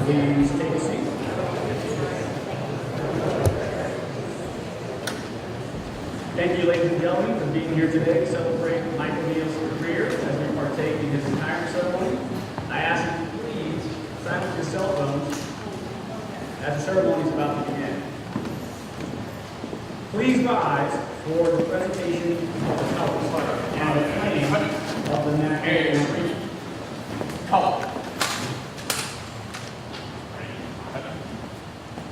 Please take a seat. Thank you, ladies and gentlemen, for being here today to celebrate Mike ONeal's career as we partake in his retirement ceremony. I ask you to please silence your cell phones as the ceremony is about to begin. Please rise for the presentation of the colors and the playing of the national color.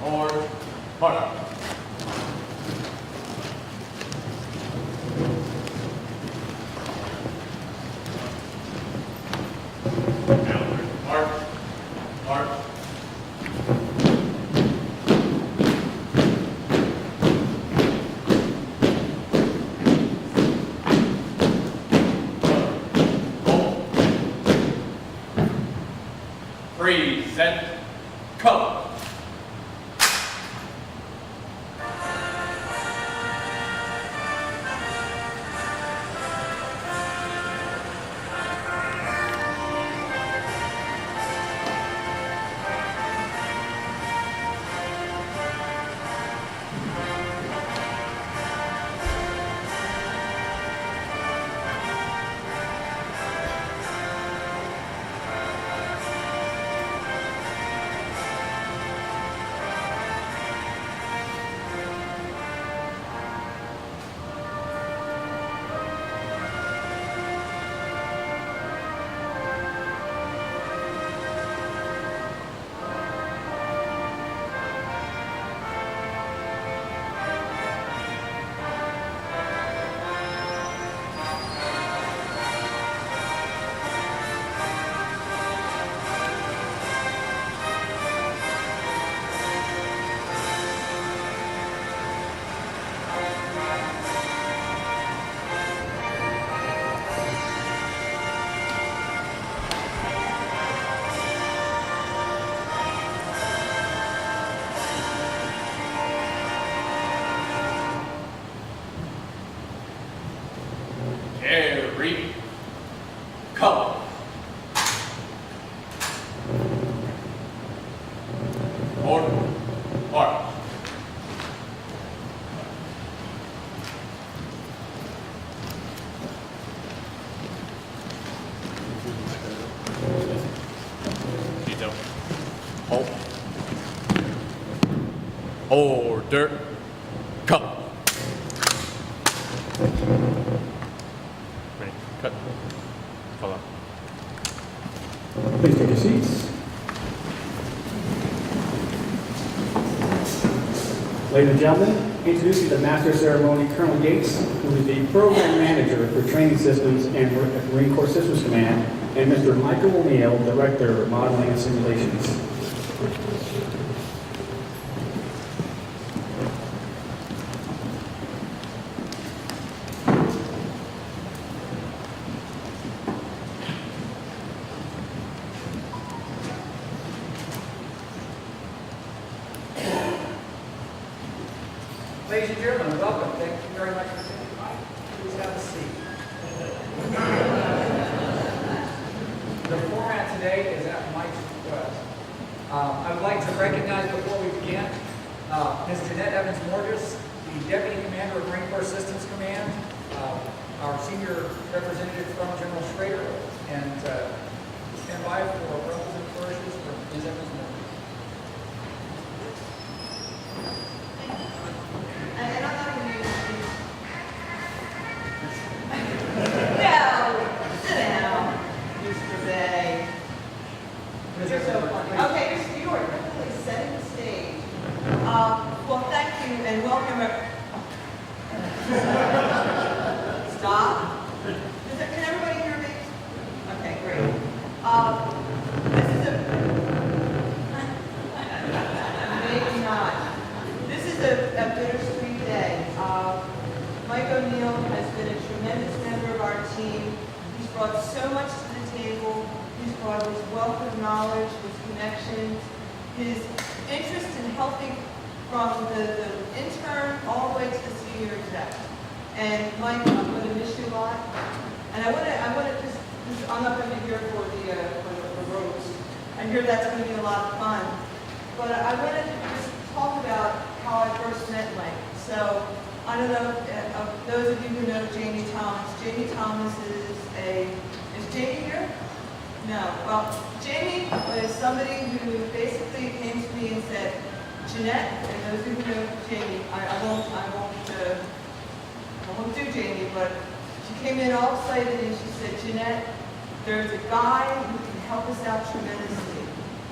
Or mark. Mark. Mark. Present. Come. Carry. Come. Order. March. Detail. Hold. Order. Come. Ready. Cut. Follow. Please take your seats. Ladies and gentlemen, introducing the Master of Ceremony, Colonel Yates, who is the Program Manager for Training Systems and Marine Corps Systems Command, and Mr. Michael ONeal, Director of Modeling and Simulations. Ladies and gentlemen, welcome. Thank you very much for sitting by. Please have a seat. The format today is at Mike's request. I would like to recognize before we begin Ms. Jeanette Thomas, the Deputy Commander of Marine Corps Systems Command, our senior representative from General Schrader, and stand by for roses and flourishes from Ms. Thomas. And I'm not going to use these. No, sit down, Mr. Bay. You're so funny. Okay, Mr. You are definitely setting the stage. Well, thank you and welcome. Stop. Can everybody hear me? Okay, great. This is maybe not. This is a bittersweet day. Mike ONeal has been a tremendous member of our team. He's brought so much to the table. He's brought his wealth of knowledge, his connections, his interest in helping from the intern all the way to the senior exec. And Mike, I'm going to miss you a lot. And I want to just I'm not going to be here for the ropes. I hear that's going to be a lot of fun. But I wanted to just talk about how I first met Mike. So I don't know if those of you who know Jeanette Thomas. Jeanette Thomas is Jamie here? No. Well, Jamie was somebody who basically came to me and said, Jeanette, and those of you who know Jamie, I won't do Jamie, but she came in all excited and she said, Jeanette, there's a guy who can help us out tremendously.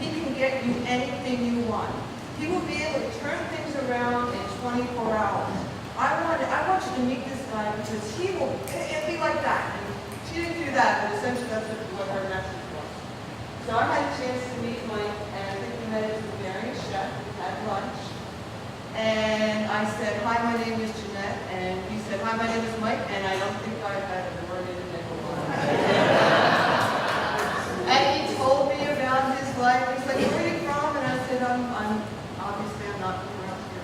He can get you anything you want. He will be able to turn things around in 24 hours. I want you to meet this guy because it'll be like that. And she didn't do that, but essentially that's what her message was. So I had a chance to meet Mike, and I think we met at the Bavarian Chef. We had lunch. And I said, hi, my name is Jeanette. And he said, hi, my name is Mike. And I don't think I've had a word in a nickel. And he told me about his life. He's like, where are you from? And I said, I'm obviously I'm not from around here.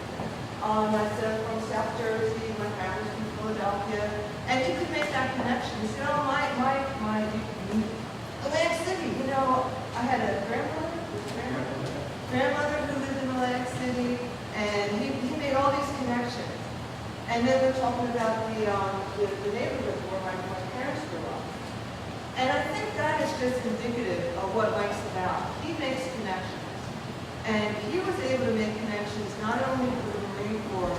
I said, I'm from South Jersey. My family's from Philadelphia. And you could make that connection. He said, oh, Atlantic City. You know, I had a grandmother who lived in Atlantic City, and he made all these connections. And then we're talking about the neighborhood where my parents grew up. And I think that is just indicative of what Mike's about. He makes connections. And he was able to make connections not only for the Marine Corps,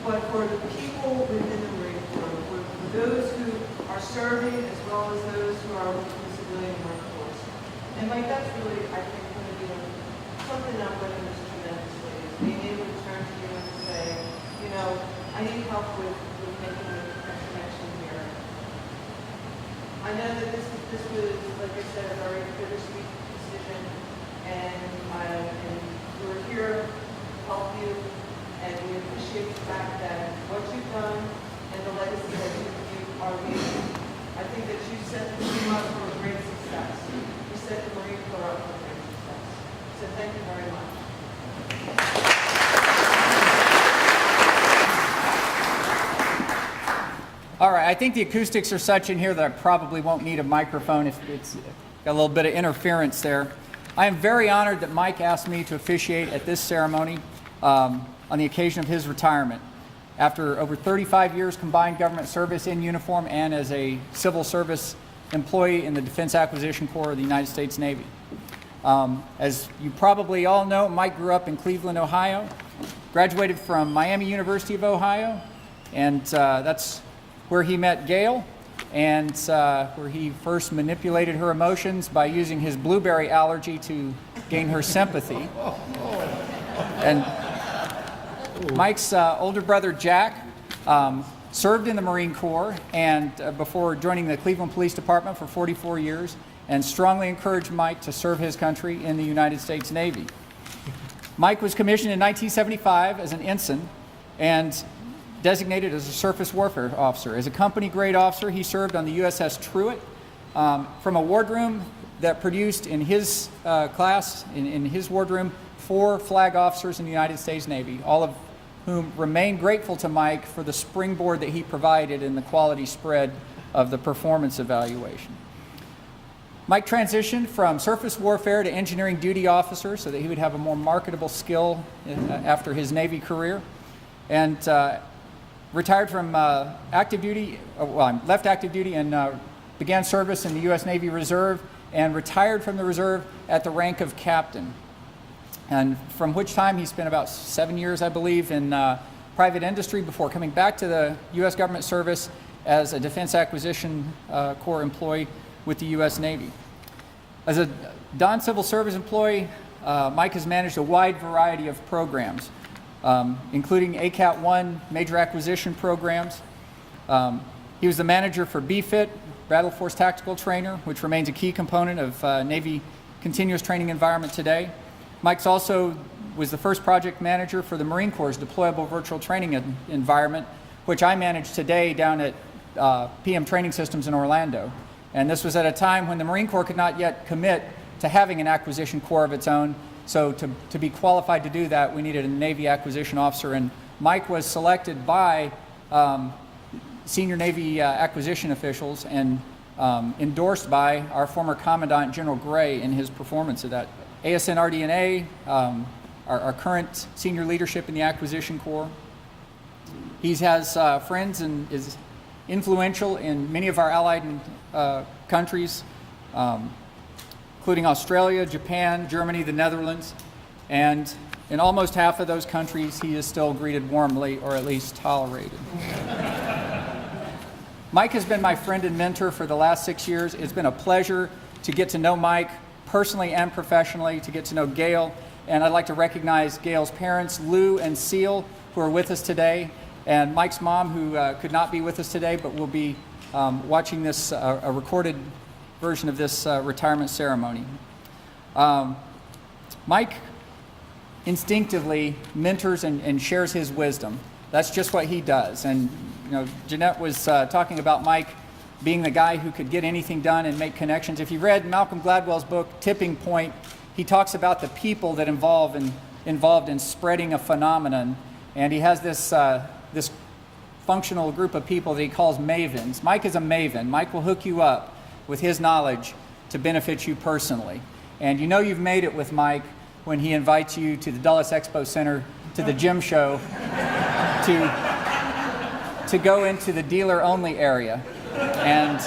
but for the people within the Marine Corps, for those who are serving as well as those who are within the civilian workforce. And Mike, that's really, I think, going to be something I'm going to miss tremendously, is being able to turn to you and say, you know, I need help with making a connection here. I know that this was, like I said, a very bittersweet decision, and we're here to help you, and we appreciate the fact that what you've done and the legacy that you are leaving, I think that you set the team up for a great success. You set the Marine Corps up for great success. So thank you very much. All right, I think the acoustics are such in here that I probably won't need a microphone if it's got a little bit of interference there. I am very honored that Mike asked me to officiate at this ceremony on the occasion of his retirement. After over 35 years combined government service in uniform and as a civil service employee in the Defense Acquisition Corps of the United States Navy. As you probably all know, Mike grew up in Cleveland, Ohio, graduated from Miami University of Ohio, and that's where he met Gail, and where he first manipulated her emotions by using his blueberry allergy to gain her sympathy. And Mike's older brother, Jack, served in the Marine Corps and before joining the Cleveland Police Department for 44 years, and strongly encouraged Mike to serve his country in the United States Navy. Mike was commissioned in 1975 as an ensign and designated as a surface warfare officer. As a company grade officer, he served on the USS Truett from a wardroom that produced in his class, in his wardroom, 4 flag officers in the United States Navy, all of whom remain grateful to Mike for the springboard that he provided in the quality spread of the performance evaluation. Mike transitioned from surface warfare to engineering duty officer so that he would have a more marketable skill after his Navy career, and retired from active duty, left active duty and began service in the U.S. Navy Reserve and retired from the Reserve at the rank of captain. And from which time he spent about 7 years, I believe, in private industry before coming back to the U.S. government service as a Defense Acquisition Corps employee with the U.S. Navy. As a non-civil service employee, Mike has managed a wide variety of programs, including ACAT-1 major acquisition programs. He was the manager for BFIT, Battle Force Tactical Trainer, which remains a key component of Navy continuous training environment today. Mike's also was the first project manager for the Marine Corps' deployable virtual training environment, which I manage today down at PM Training Systems in Orlando. And this was at a time when the Marine Corps could not yet commit to having an acquisition corps of its own. So to be qualified to do that, we needed a Navy acquisition officer, and Mike was selected by senior Navy acquisition officials and endorsed by our former Commandant General Gray in his performance of that. ASN RDNA, our current senior leadership in the Acquisition Corps. He has friends and is influential in many of our allied countries, including Australia, Japan, Germany, the Netherlands, and in almost half of those countries, he is still greeted warmly or at least tolerated. Mike has been my friend and mentor for the last 6 years. It's been a pleasure to get to know Mike personally and professionally, to get to know Gail, and I'd like to recognize Gail's parents, Lou and Seal, who are with us today, and Mike's mom, who could not be with us today, but will be watching this, a recorded version of this retirement ceremony. Mike instinctively mentors and shares his wisdom. That's just what he does. And you know, Jeanette was talking about Mike being the guy who could get anything done and make connections. If you read Malcolm Gladwell's book, Tipping Point, he talks about the people that involved in spreading a phenomenon. And he has this functional group of people that he calls mavens. Mike is a maven. Mike will hook you up with his knowledge to benefit you personally. And you know you've made it with Mike when he invites you to the Dulles Expo Center to the gym show to go into the dealer-only area. And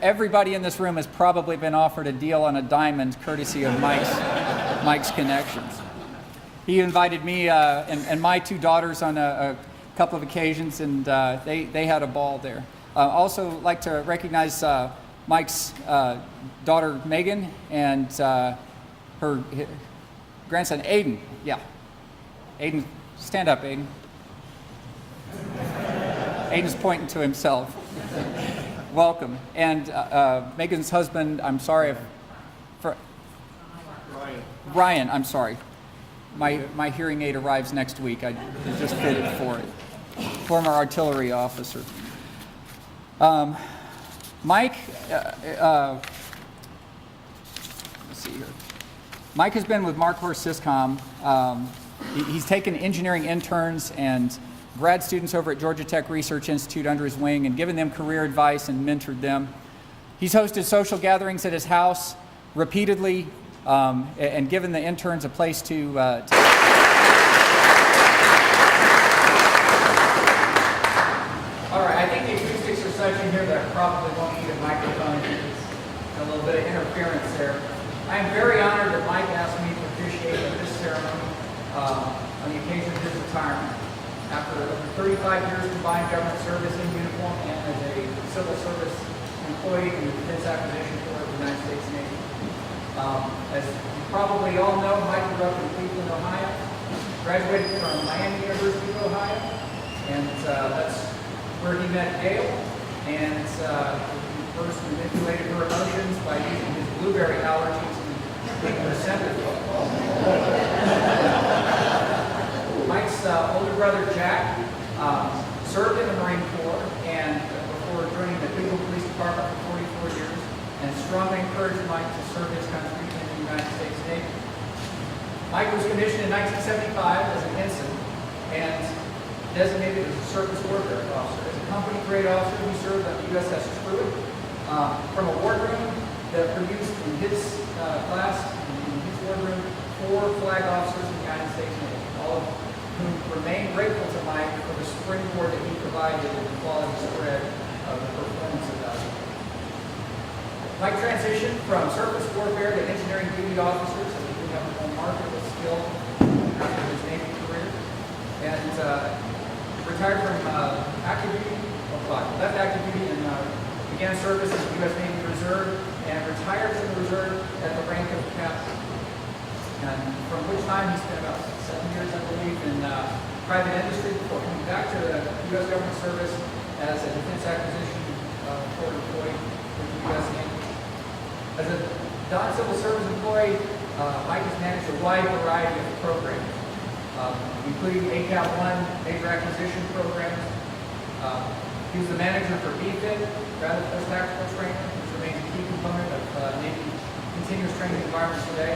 everybody in this room has probably been offered a deal on a diamond courtesy of Mike's connections. He invited me and my two daughters on a couple of occasions, and they had a ball there. Also like to recognize Mike's daughter Megan and her grandson Aiden. Yeah, Aiden, stand up, Aiden. Aiden's pointing to himself. Welcome. And Megan's husband, I'm sorry for Ryan, I'm sorry. My hearing aid arrives next week. I just fitted for it. Former artillery officer. Mike, let's see here. Mike has been with Mark Horse Syscom. He's taken engineering interns and grad students over at Georgia Tech Research Institute under his wing and given them career advice and mentored them. He's hosted social gatherings at his house repeatedly and given the interns a place to All right, I think the acoustics are such in here that I probably won't need a microphone. There's a little bit of interference there. I am very honored that Mike asked me to officiate at this ceremony on the occasion of his retirement. After over 35 years combined government service in uniform and as a civil service employee in the Defense Acquisition Corps of the United States Navy. As you probably all know, Mike grew up in Cleveland, Ohio, graduated from Miami University of Ohio, and that's where he met Gail, and he first manipulated her emotions by using his blueberry allergies and being resented. Mike's older brother Jack served in the Marine Corps and before joining the Cleveland Police Department for 44 years, and strongly encouraged Mike to serve his country in the United States Navy. Mike was commissioned in 1975 as an ensign and designated as a surface warfare officer. As a company grade officer, he served on the USS Truett from a wardroom that produced in his class, in his wardroom, 4 flag officers in the United States Navy, all of whom remain grateful to Mike for the springboard that he provided in the quality spread of the performance of that. Mike transitioned from surface warfare to engineering duty officer, so he did have a remarkable skill after his Navy career, and retired from active duty, left active duty and began service in the U.S. Navy Reserve and retired from the Reserve at the rank of captain. And from which time he spent about 7 years, I believe, in private industry before coming back to the U.S. government service as a Defense Acquisition Corps employee with the U.S. Navy. As a non-civil service employee, Mike has managed a wide variety of programs, including ACAP-1 major acquisition programs. He was the manager for BFIT, Rapid Post-Tactical Training, which remains a key component of Navy continuous training environments today.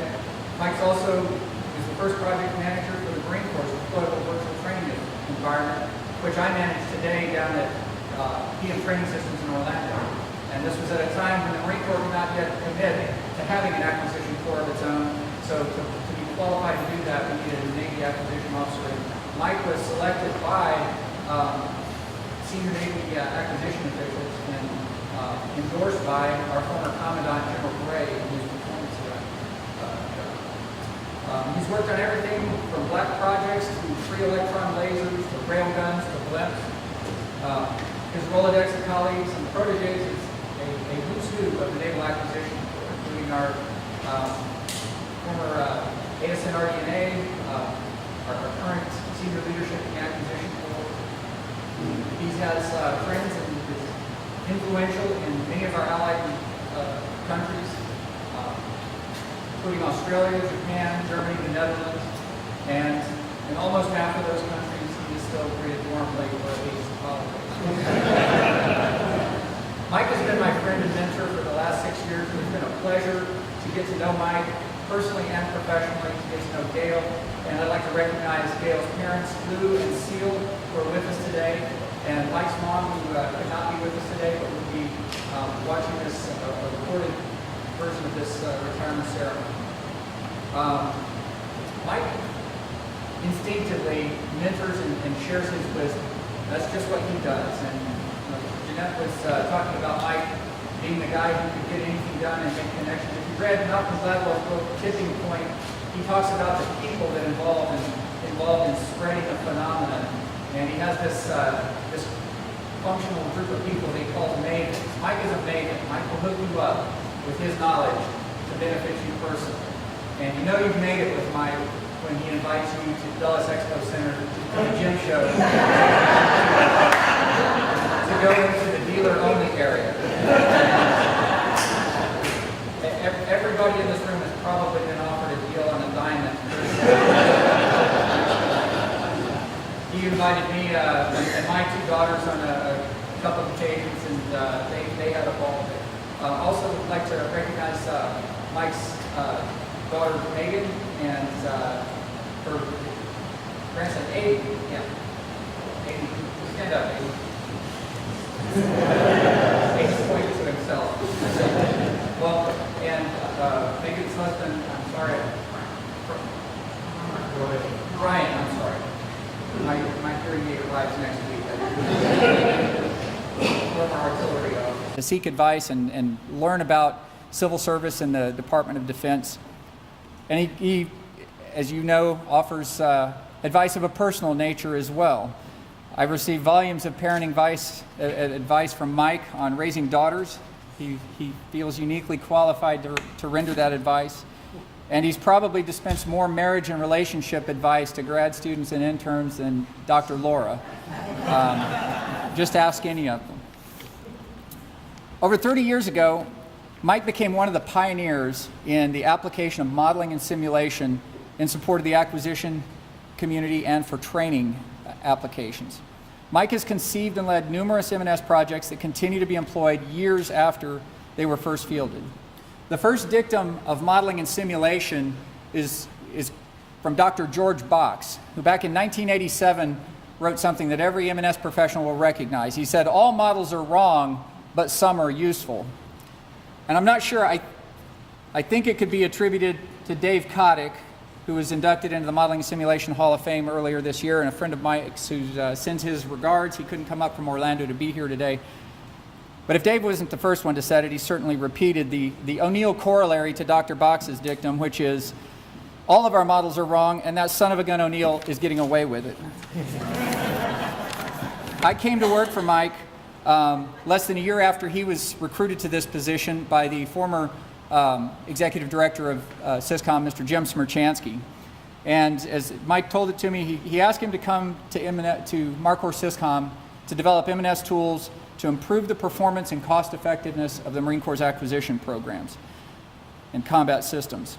Mike's also is the first project manager for the Marine Corps' deployable virtual training environment, which I manage today down at PM training systems in Orlando. And this was at a time when the Marine Corps did not yet commit to having an acquisition corps of its own. So to be qualified to do that, we needed a Navy acquisition officer. Mike was selected by senior Navy acquisition officials and endorsed by our former Commandant General Gray in his performance job. He's worked on everything from black projects to free electron lasers to railguns to blimps. His Rolodex of colleagues and proteges is a who's who of the Naval Acquisition Corps, including our former ASN RDNA, our current senior leadership in the Acquisition Corps. He has friends and is influential in many of our allied countries, including Australia, Japan, Germany, the Netherlands, and in almost half of those countries, he is still greeted warmly for his politics. Mike has been my friend and mentor for the last 6 years. It's been a pleasure to get to know Mike personally and professionally, to get to know Gail. And I'd like to recognize Gail's parents, Lou and Seal, who are with us today, and Mike's mom, who could not be with us today, but will be watching this recorded version of this retirement ceremony. Mike instinctively mentors and shares his wisdom. That's just what he does. And Jeanette was talking about Mike being the guy who could get anything done and make connections. If you read Malcolm Gladwell's book, Tipping Point, he talks about the people that involved in spreading the phenomenon. And he has this functional group of people that he calls mavens. Mike is a maven. Mike will hook you up with his knowledge to benefit you personally. And you know you've made it with Mike when he invites you to Dulles Expo Center to the gym show to go into the dealer-only area. Everybody in this room has probably been offered a deal on a diamond. He invited me and my two daughters on a couple of occasions, and they had a ball with it. Also, would like to recognize Mike's daughter Megan and her grandson Aiden. Yeah, Aiden, stand up, Aiden. Aiden's pointing to himself. Well, and Megan's husband, I'm sorry, Brian, I'm sorry. My hearing aid arrives next week. Former artillery officer. To seek advice and learn about civil service in the Department of Defense. And he, as you know, offers advice of a personal nature as well. I received volumes of parenting advice from Mike on raising daughters. He feels uniquely qualified to render that advice. And he's probably dispensed more marriage and relationship advice to grad students and interns than Dr. Laura. Just ask any of them. Over 30 years ago, Mike became one of the pioneers in the application of modeling and simulation in support of the acquisition community and for training applications. Mike has conceived and led numerous M&S projects that continue to be employed years after they were first fielded. The first dictum of modeling and simulation is from Dr. George Box, who back in 1987 wrote something that every M&S professional will recognize. He said, "All models are wrong, but some are useful." And I'm not sure, I think it could be attributed to Dave Kotick, who was inducted into the Modeling and Simulation Hall of Fame earlier this year, and a friend of Mike's who sends his regards. He couldn't come up from Orlando to be here today. But if Dave wasn't the first one to set it, he certainly repeated the ONeal corollary to Dr. Box's dictum, which is, all of our models are wrong, and that son of a gun ONeal is getting away with it. I came to work for Mike less than a year after he was recruited to this position by the former executive director of Syscom, Mr. Jim Smerchansky. And as Mike told it to me, he asked him to come to Marcorps Syscom to develop M&S tools to improve the performance and cost effectiveness of the Marine Corps' acquisition programs and combat systems,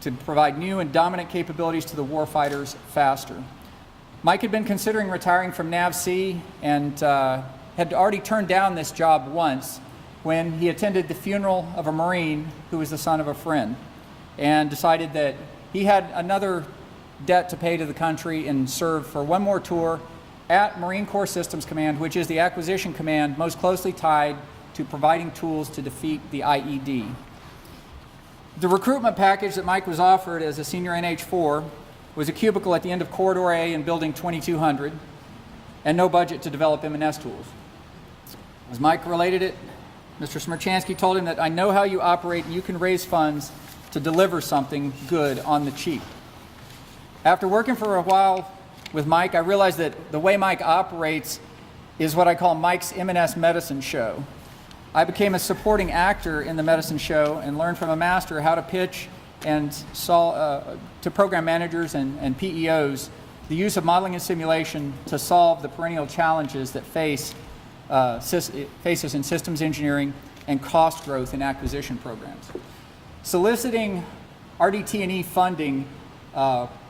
to provide new and dominant capabilities to the warfighters faster. Mike had been considering retiring from NAVC and had already turned down this job once when he attended the funeral of a Marine who was the son of a friend, and decided that he had another debt to pay to the country and serve for one more tour at Marine Corps Systems Command, which is the acquisition command most closely tied to providing tools to defeat the IED. The recruitment package that Mike was offered as a senior NH4 was a cubicle at the end of Corridor A in Building 2200 and no budget to develop M&S tools. As Mike related it, Mr. Smerchansky told him that I know how you operate and you can raise funds to deliver something good on the cheap. After working for a while with Mike, I realized that the way Mike operates is what I call Mike's M&S medicine show. I became a supporting actor in the medicine show and learned from a master how to pitch and to program managers and PEOs the use of modeling and simulation to solve the perennial challenges that faces in systems engineering and cost growth in acquisition programs. Soliciting RDT&E funding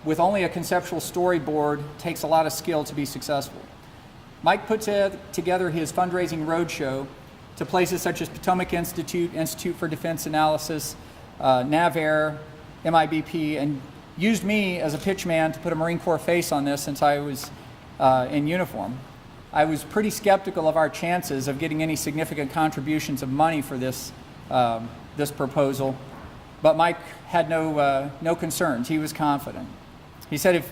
with only a conceptual storyboard takes a lot of skill to be successful. Mike put together his fundraising roadshow to places such as Potomac Institute, Institute for Defense Analysis, NAVAIR, MIBP, and used me as a pitch man to put a Marine Corps face on this since I was in uniform. I was pretty skeptical of our chances of getting any significant contributions of money for this, this proposal, but Mike had no concerns. He was confident. He said,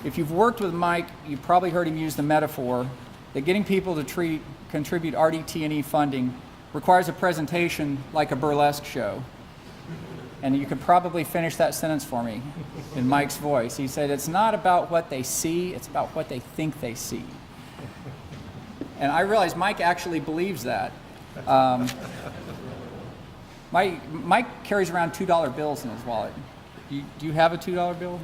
if you've worked with Mike, you've probably heard him use the metaphor that getting people to contribute RDT&E funding requires a presentation like a burlesque show. And you could probably finish that sentence for me in Mike's voice. He said, it's not about what they see, it's about what they think they see. And I realized Mike actually believes that. Mike carries around $2 bills in his wallet. Do you have a $2 bill?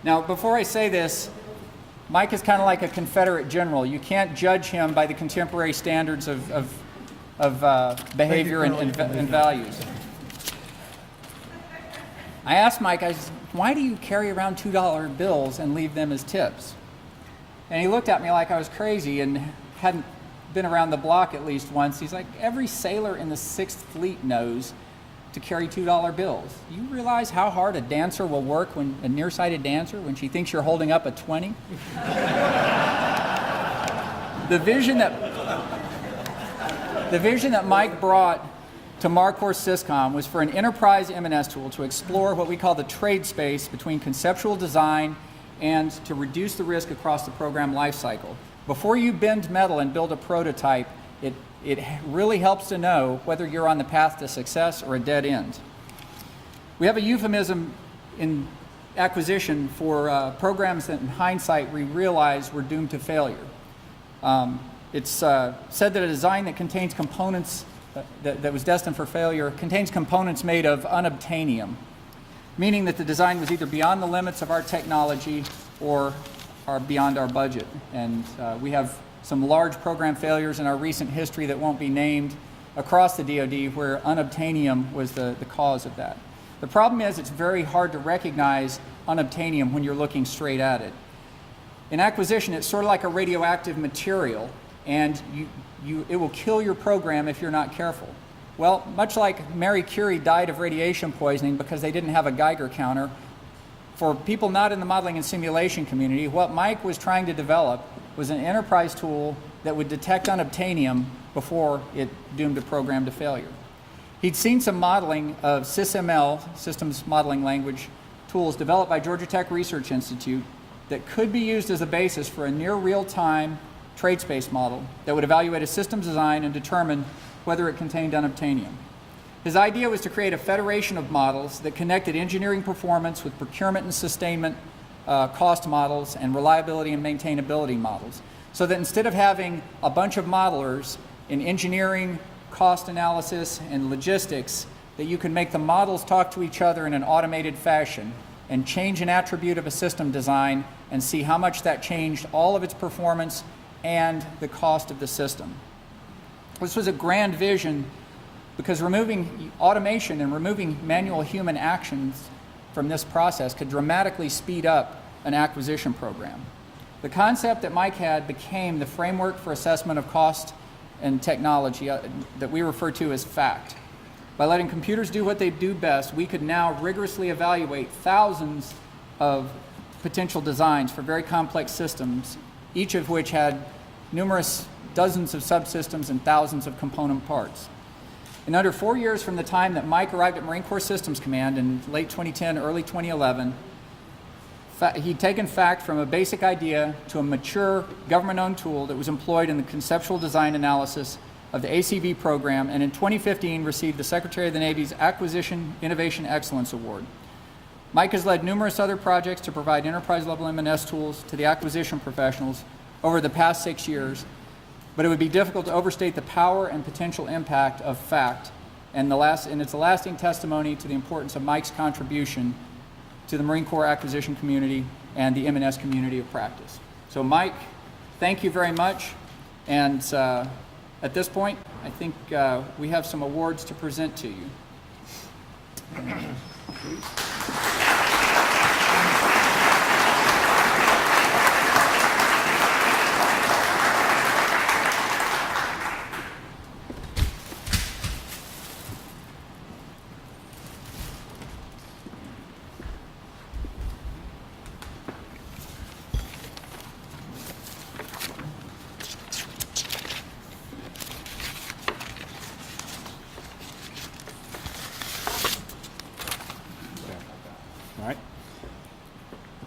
Now, before I say this, Mike is kind of like a Confederate general. You can't judge him by the contemporary standards of behavior and values. I asked Mike, I said, why do you carry around $2 bills and leave them as tips? And he looked at me like I was crazy and hadn't been around the block at least once. He's like, every sailor in the 6th Fleet knows to carry $2 bills. You realize how hard a dancer will work, when a nearsighted dancer, when she thinks you're holding up a 20? The vision that Mike brought to MarCorps Syscom was for an enterprise M&S tool to explore what we call the trade space between conceptual design and to reduce the risk across the program lifecycle. Before you bend metal and build a prototype, it really helps to know whether you're on the path to success or a dead end. We have a euphemism in acquisition for programs that in hindsight we realize were doomed to failure. It's said that a design that contains components that was destined for failure contains components made of unobtainium, meaning that the design was either beyond the limits of our technology or are beyond our budget. And we have some large program failures in our recent history that won't be named across the DoD where unobtainium was the cause of that. The problem is it's very hard to recognize unobtainium when you're looking straight at it. In acquisition, it's sort of like a radioactive material, and it will kill your program if you're not careful. Well, much like Marie Curie died of radiation poisoning because they didn't have a Geiger counter, for people not in the modeling and simulation community, what Mike was trying to develop was an enterprise tool that would detect unobtainium before it doomed a program to failure. He'd seen some modeling of SysML, Systems Modeling Language, tools developed by Georgia Tech Research Institute that could be used as a basis for a near real-time trade space model that would evaluate a system design and determine whether it contained unobtainium. His idea was to create a federation of models that connected engineering performance with procurement and sustainment cost models and reliability and maintainability models, so that instead of having a bunch of modelers in engineering, cost analysis, and logistics, that you can make the models talk to each other in an automated fashion and change an attribute of a system design and see how much that changed all of its performance and the cost of the system. This was a grand vision because removing automation and removing manual human actions from this process could dramatically speed up an acquisition program. The concept that Mike had became the framework for assessment of cost and technology that we refer to as FACT. By letting computers do what they do best, we could now rigorously evaluate thousands of potential designs for very complex systems, each of which had numerous dozens of subsystems and thousands of component parts. In under 4 years from the time that Mike arrived at Marine Corps Systems Command in late 2010, early 2011, he'd taken FACT from a basic idea to a mature government-owned tool that was employed in the conceptual design analysis of the ACV program, and in 2015 received the Secretary of the Navy's Acquisition Innovation Excellence Award. Mike has led numerous other projects to provide enterprise-level M&S tools to the acquisition professionals over the past 6 years, but it would be difficult to overstate the power and potential impact of FACT, and it's a lasting testimony to the importance of Mike's contribution to the Marine Corps acquisition community and the M&S community of practice. So Mike, thank you very much, and at this point, I think we have some awards to present to you. Please.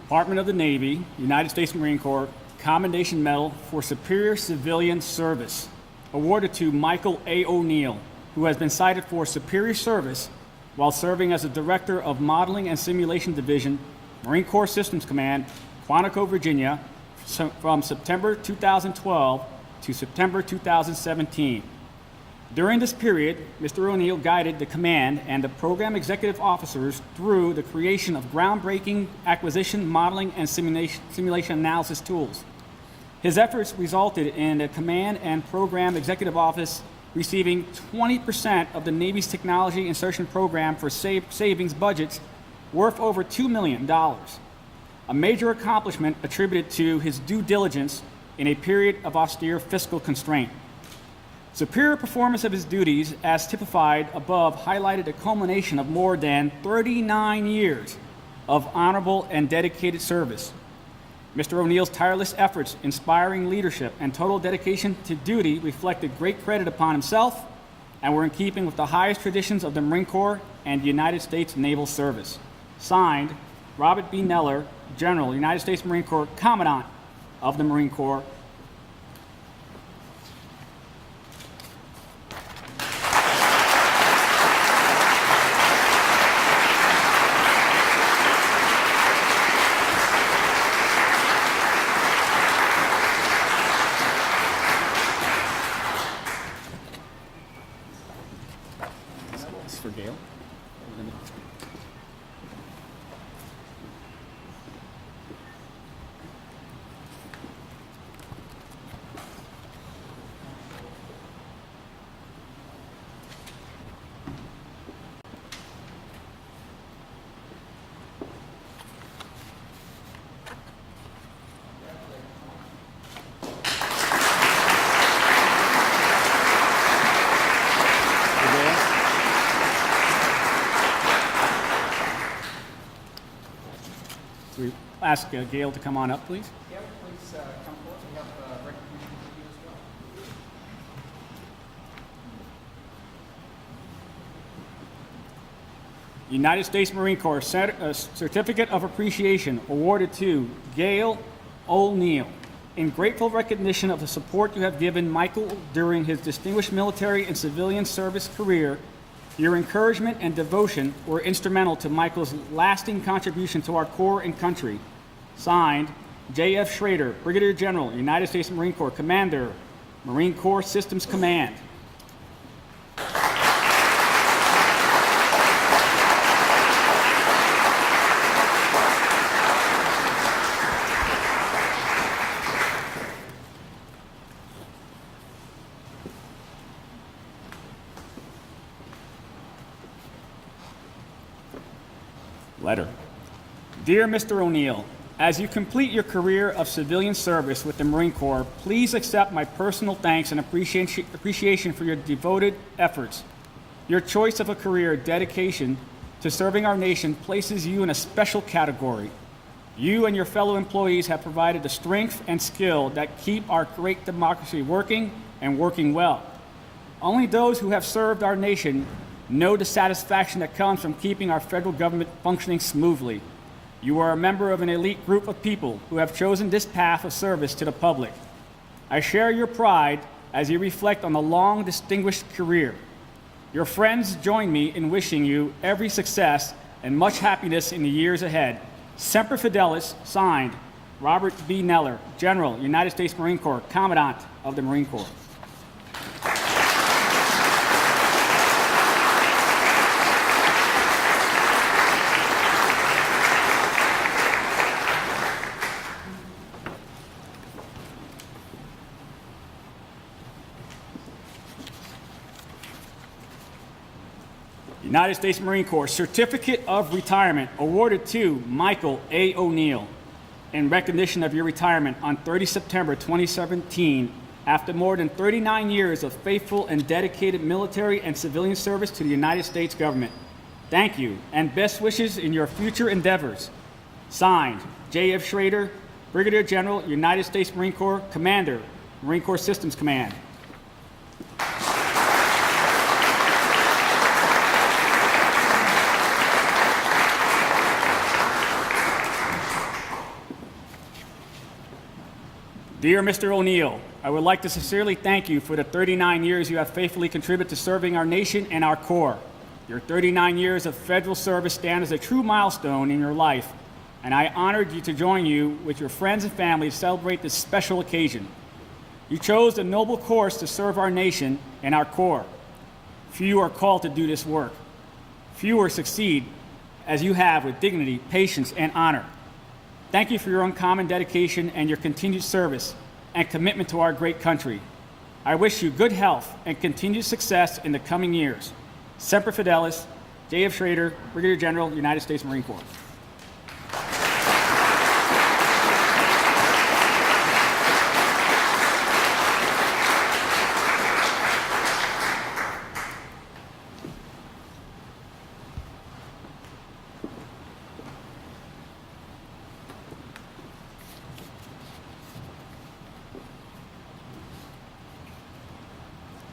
Department of the Navy, United States Marine Corps, Commendation Medal for Superior Civilian Service, awarded to Michael A. O'Neill, who has been cited for superior service while serving as the Director of Modeling and Simulation Division, Marine Corps Systems Command, Quantico, Virginia, from September 2012 to September 2017. During this period, Mr. O'Neill guided the command and the program executive officers through the creation of groundbreaking acquisition, modeling, and simulation analysis tools. His efforts resulted in the command and program executive office receiving 20% of the Navy's technology insertion program for savings budgets worth over $2 million, a major accomplishment attributed to his due diligence in a period of austere fiscal constraint. Superior performance of his duties, as typified above, highlighted a culmination of more than 39 years of honorable and dedicated service. Mr. O'Neill's tireless efforts, inspiring leadership, and total dedication to duty reflected great credit upon himself and were in keeping with the highest traditions of the Marine Corps and the United States Naval Service. Signed, Robert B. Neller, General, United States Marine Corps, Commandant of the Marine Corps. For Gail. We ask Gail to come on up, please. Yeah, please come forward. We have recognition for you as well. United States Marine Corps Certificate of Appreciation awarded to Gail O'Neill in grateful recognition of the support you have given Michael during his distinguished military and civilian service career. Your encouragement and devotion were instrumental to Michael's lasting contribution to our Corps and country. Signed, J.F. Schrader, Brigadier General, United States Marine Corps, Commander, Marine Corps Systems Command. Letter. Dear Mr. O'Neill, as you complete your career of civilian service with the Marine Corps, please accept my personal thanks and appreciation for your devoted efforts. Your choice of a career dedication to serving our nation places you in a special category. You and your fellow employees have provided the strength and skill that keep our great democracy working and working well. Only those who have served our nation know the satisfaction that comes from keeping our federal government functioning smoothly. You are a member of an elite group of people who have chosen this path of service to the public. I share your pride as you reflect on the long, distinguished career. Your friends join me in wishing you every success and much happiness in the years ahead. Semper Fidelis, signed, Robert B. Neller, General, United States Marine Corps, Commandant of the Marine Corps. United States Marine Corps Certificate of Retirement awarded to Michael A. ONeal in recognition of your retirement on 30 September 2017 after more than 39 years of faithful and dedicated military and civilian service to the United States government. Thank you and best wishes in your future endeavors. Signed, J.F. Schrader, Brigadier General, United States Marine Corps, Commander, Marine Corps Systems Command. Dear Mr. ONeal, I would like to sincerely thank you for the 39 years you have faithfully contributed to serving our nation and our Corps. Your 39 years of federal service stand as a true milestone in your life, and I honored you to join you with your friends and family to celebrate this special occasion. You chose the noble course to serve our nation and our Corps. Few are called to do this work. Fewer succeed as you have with dignity, patience, and honor. Thank you for your uncommon dedication and your continued service and commitment to our great country. I wish you good health and continued success in the coming years. Semper Fidelis, J.F. Schrader, Brigadier General, United States Marine Corps.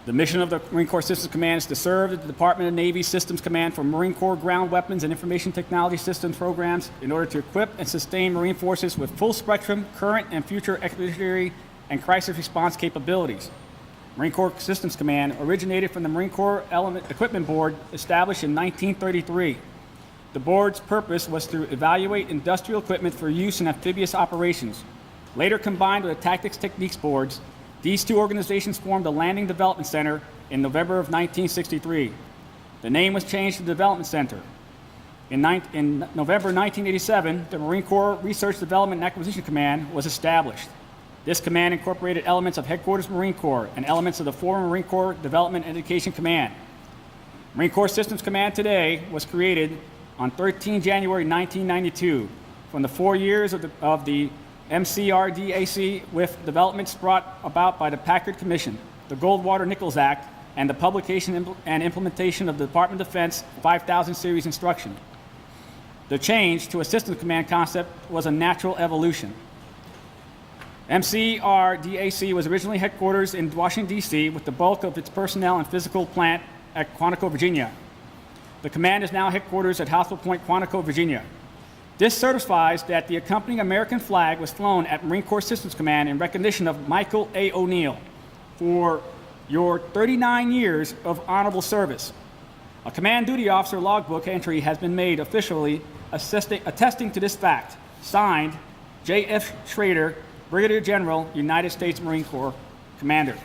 The mission of the Marine Corps Systems Command is to serve the Department of Navy Systems Command for Marine Corps ground weapons and information technology systems programs in order to equip and sustain Marine forces with full spectrum, current and future expeditionary and crisis response capabilities. Marine Corps Systems Command originated from the Marine Corps Equipment Board established in 1933. The board's purpose was to evaluate industrial equipment for use in amphibious operations. Later combined with the Tactics Techniques Boards, these two organizations formed the Landing Development Center in November of 1963. The name was changed to the Development Center. In November 1987, the Marine Corps Research Development and Acquisition Command was established. This command incorporated elements of Headquarters Marine Corps and elements of the former Marine Corps Development and Education Command. Marine Corps Systems Command today was created on 13 January 1992 from the 4 years of the MCRDAC with developments brought about by the Packard Commission, the Goldwater-Nichols Act, and the publication and implementation of the Department of Defense 5000 series instruction. The change to a systems command concept was a natural evolution. MCRDAC was originally headquarters in Washington, D.C., with the bulk of its personnel and physical plant at Quantico, Virginia. The command is now headquarters at Hospital Point, Quantico, Virginia. This certifies that the accompanying American flag was flown at Marine Corps Systems Command in recognition of Michael A. ONeal for your 39 years of honorable service. A command duty officer logbook entry has been made officially attesting to this fact. Signed, J.F. Schrader, Brigadier General, United States Marine Corps, Commander.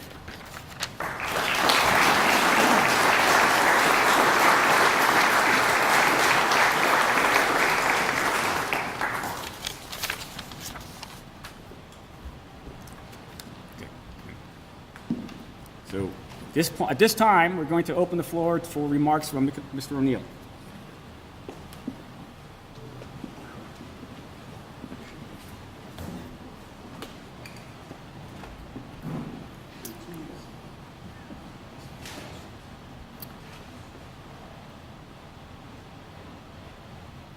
So at this time, we're going to open the floor for remarks from Mr. ONeal.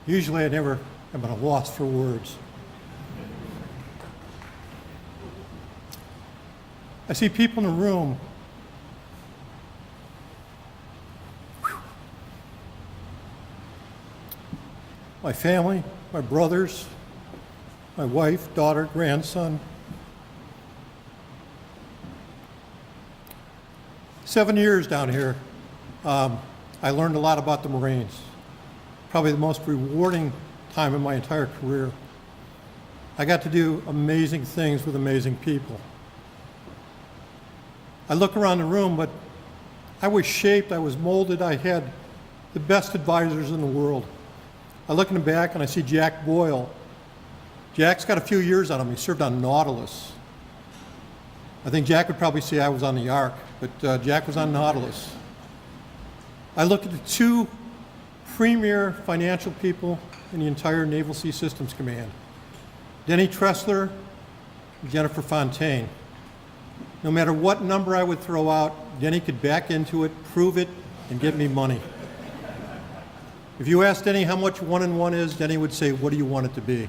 Usually I never am at a loss for words. I see people in the room. My family, my brothers, my wife, daughter, grandson. 7 years down here, I learned a lot about the Marines. Probably the most rewarding time in my entire career. I got to do amazing things with amazing people. I look around the room, but I was shaped, I was molded, I had the best advisors in the world. I look in the back and I see Jack Boyle. Jack's got a few years on him. He served on Nautilus. I think Jack would probably say I was on the Ark, but Jack was on Nautilus. I look at the two premier financial people in the entire Naval Sea Systems Command, Denny Tressler and Jennifer Fontaine. No matter what number I would throw out, Denny could back into it, prove it, and get me money. If you asked Denny how much 1 and 1 is, Denny would say, what do you want it to be?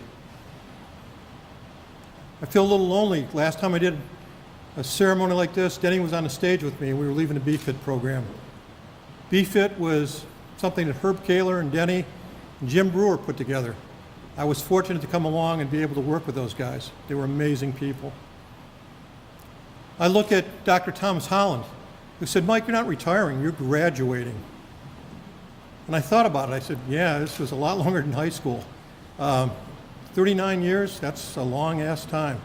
I feel a little lonely. Last time I did a ceremony like this, Denny was on the stage with me, and we were leaving the BFIT program. BFIT was something that Herb Kaler and Denny and Jim Brewer put together. I was fortunate to come along and be able to work with those guys. They were amazing people. I look at Dr. Thomas Holland, who said, Mike, you're not retiring, you're graduating. And I thought about it. I said, yeah, this was a lot longer than high school. 39 years, that's a long-ass time.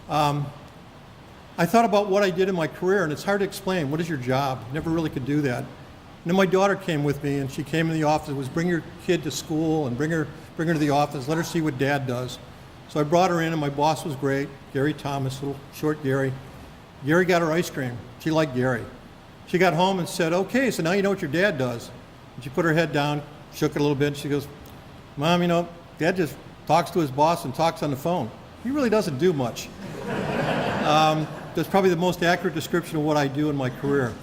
I thought about what I did in my career, and it's hard to explain. What is your job? Never really could do that. And then my daughter came with me, and she came in the office. It was bring your kid to school and bring her to the office, let her see what Dad does. So I brought her in, and my boss was great, Gary Thomas, little short Gary. Gary got her ice cream. She liked Gary. She got home and said, okay, so now you know what your dad does. And she put her head down, shook it a little bit, and she goes, Mom, you know, Dad just talks to his boss and talks on the phone. He really doesn't do much. That's probably the most accurate description of what I do in my career.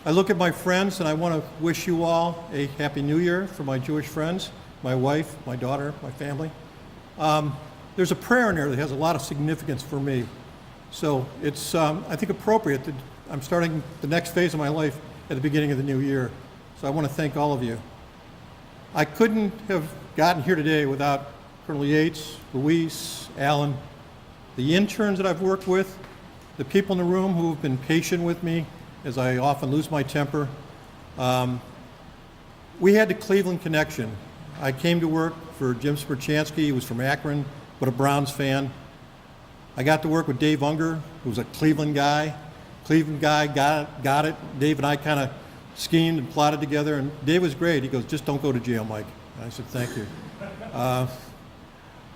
I look at my friends, and I want to wish you all a Happy New Year for my Jewish friends, my wife, my daughter, my family. There's a prayer in there that has a lot of significance for me. So it's, I think, appropriate that I'm starting the next phase of my life at the beginning of the new year. So I want to thank all of you. I couldn't have gotten here today without Colonel Yates, Luis, Alan, the interns that I've worked with, the people in the room who have been patient with me as I often lose my temper. We had the Cleveland connection. I came to work for Jim Smerchansky. He was from Akron, but a Browns fan. I got to work with Dave Unger, who was a Cleveland guy. Cleveland guy got it. Dave and I kind of schemed and plotted together, and Dave was great. He goes, just don't go to jail, Mike. And I said, thank you.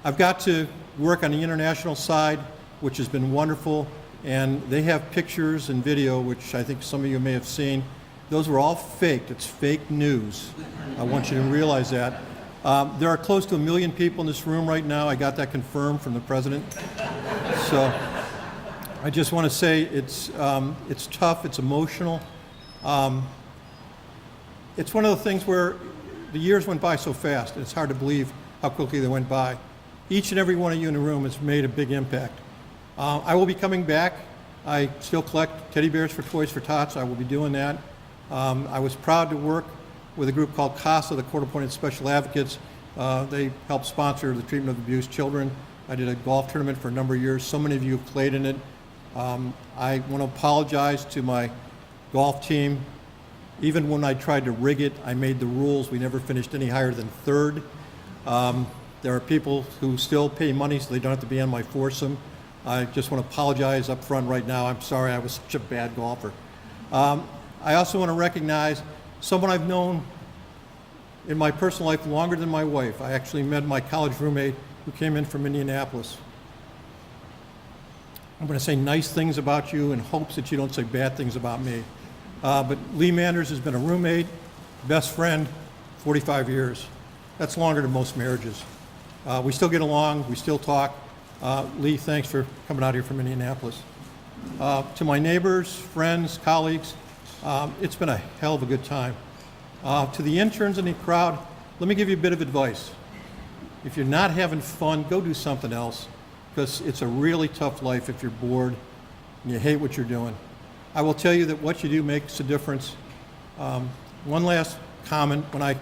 I've got to work on the international side, which has been wonderful, and they have pictures and video, which I think some of you may have seen. Those were all faked. It's fake news. I want you to realize that. There are close to 1 million people in this room right now. I got that confirmed from the president. So I just want to say it's tough, it's emotional. It's one of the things where the years went by so fast, and it's hard to believe how quickly they went by. Each and every one of you in the room has made a big impact. I will be coming back. I still collect teddy bears for Toys for Tots. I will be doing that. I was proud to work with a group called CASA, the Court Appointed Special Advocates. They help sponsor the treatment of abused children. I did a golf tournament for a number of years. So many of you have played in it. I want to apologize to my golf team. Even when I tried to rig it, I made the rules. We never finished any higher than third. There are people who still pay money so they don't have to be on my foursome. I just want to apologize up front right now. I'm sorry I was such a bad golfer. I also want to recognize someone I've known in my personal life longer than my wife. I actually met my college roommate who came in from Indianapolis. I'm going to say nice things about you in hopes that you don't say bad things about me. But Lee Manders has been a roommate, best friend, 45 years. That's longer than most marriages. We still get along, we still talk. Lee, thanks for coming out here from Indianapolis. To my neighbors, friends, colleagues, it's been a hell of a good time. To the interns in the crowd, let me give you a bit of advice. If you're not having fun, go do something else, because it's a really tough life if you're bored and you hate what you're doing. I will tell you that what you do makes a difference. One last comment. When I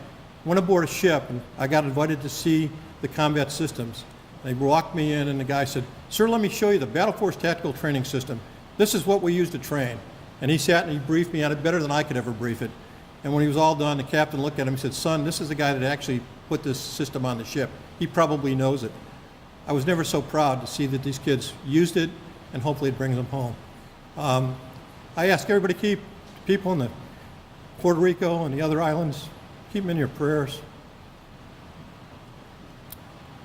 went aboard a ship and I got invited to see the combat systems, they walked me in and the guy said, "Sir, let me show you the Battle Force Tactical Training System. This is what we use to train." And he sat and he briefed me on it better than I could ever brief it. And when he was all done, the captain looked at him and said, "Son, this is the guy that actually put this system on the ship. He probably knows it." I was never so proud to see that these kids used it, and hopefully it brings them home. I ask everybody to keep people in the Puerto Rico and the other islands, keep them in your prayers.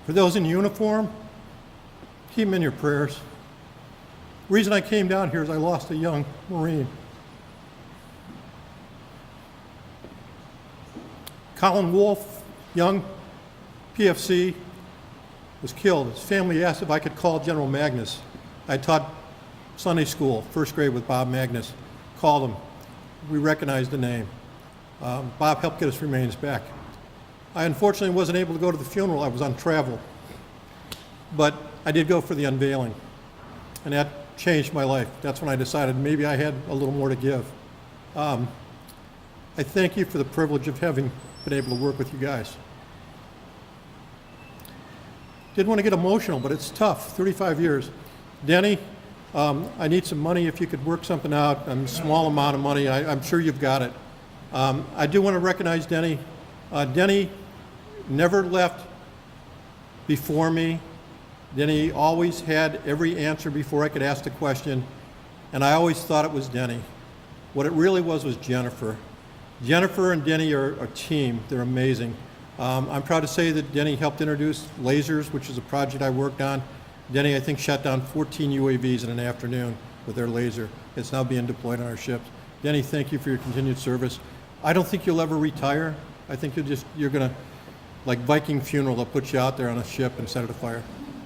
For those in uniform, keep them in your prayers. The reason I came down here is I lost a young Marine. Colin Wolfe, young PFC, was killed. His family asked if I could call General Magnus. I taught Sunday school, first grade with Bob Magnus. Called him. We recognized the name. Bob helped get his remains back. I unfortunately wasn't able to go to the funeral. I was on travel. But I did go for the unveiling. And that changed my life. That's when I decided maybe I had a little more to give. I thank you for the privilege of having been able to work with you guys. Didn't want to get emotional, but it's tough, 35 years. Denny, I need some money if you could work something out, a small amount of money. I'm sure you've got it. I do want to recognize Denny. Denny never left before me. Denny always had every answer before I could ask the question, and I always thought it was Denny. What it really was Jennifer. Jennifer and Denny are a team. They're amazing. I'm proud to say that Denny helped introduce lasers, which is a project I worked on. Denny, I think, shot down 14 UAVs in an afternoon with their laser. It's now being deployed on our ships. Denny, thank you for your continued service. I don't think you'll ever retire. I think you're gonna, like Viking funeral, they'll put you out there on a ship and set it afire.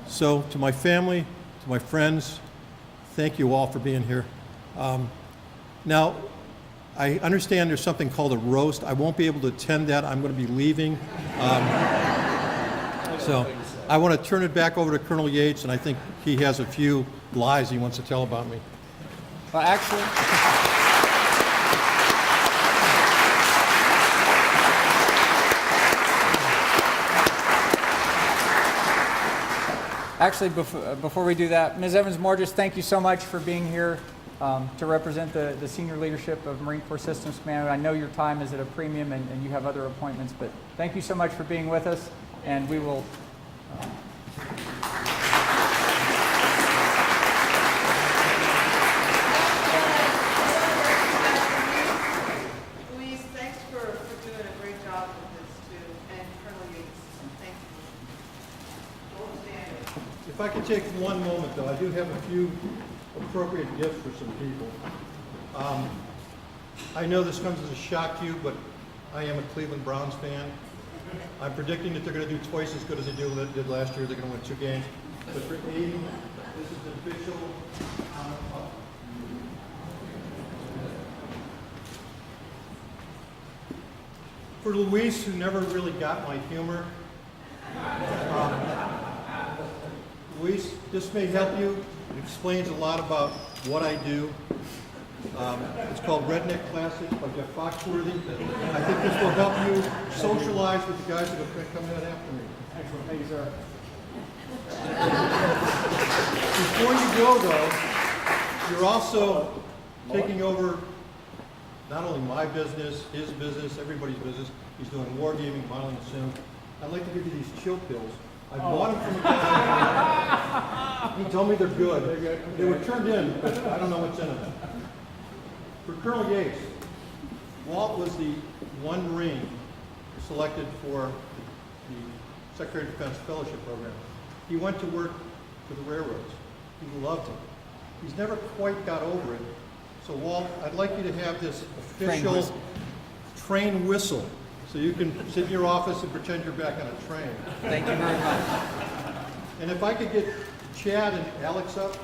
So to my family, to my friends, thank you all for being here. Now, I understand there's something called a roast. I won't be able to attend that. I'm going to be leaving. So I want to turn it back over to Colonel Yates, and I think he has a few lies he wants to tell about me. Well, actually, before we do that, Ms. Evans-Morges, thank you so much for being here to represent the senior leadership of Marine Corps Systems Command. I know your time is at a premium and you have other appointments, but thank you so much for being with us, and we will... Louise, thanks for doing a great job with this too, and Colonel Yates, thank you. Gold standard. If I could take one moment, though, I do have a few appropriate gifts for some people. I know this comes as a shock to you, but I am a Cleveland Browns fan. I'm predicting that they're going to do twice as good as they did last year. They're going to win 2 games. But for 80, this is the official for Luis, who never really got my humor. Luis, this may help you. It explains a lot about what I do. It's called Redneck Classics by Jeff Foxworthy. I think this will help you socialize with the guys that are coming in after me. Excellent. Thank you, sir. Before you go, though, you're also taking over not only my business, his business, everybody's business. He's doing wargaming, modeling soon. I'd like to give you these chill pills. I bought them from a guy. He told me they're good. They're good. Okay. They were turned in, but I don't know what's in them. For Colonel Yates, Walt was the one Marine selected for the Secretary of Defense Fellowship Program. He went to work for the railroads. He loved it. He's never quite got over it. So Walt, I'd like you to have this official train whistle so you can sit in your office and pretend you're back on a train. Thank you very much. And if I could get Chad and Alex up.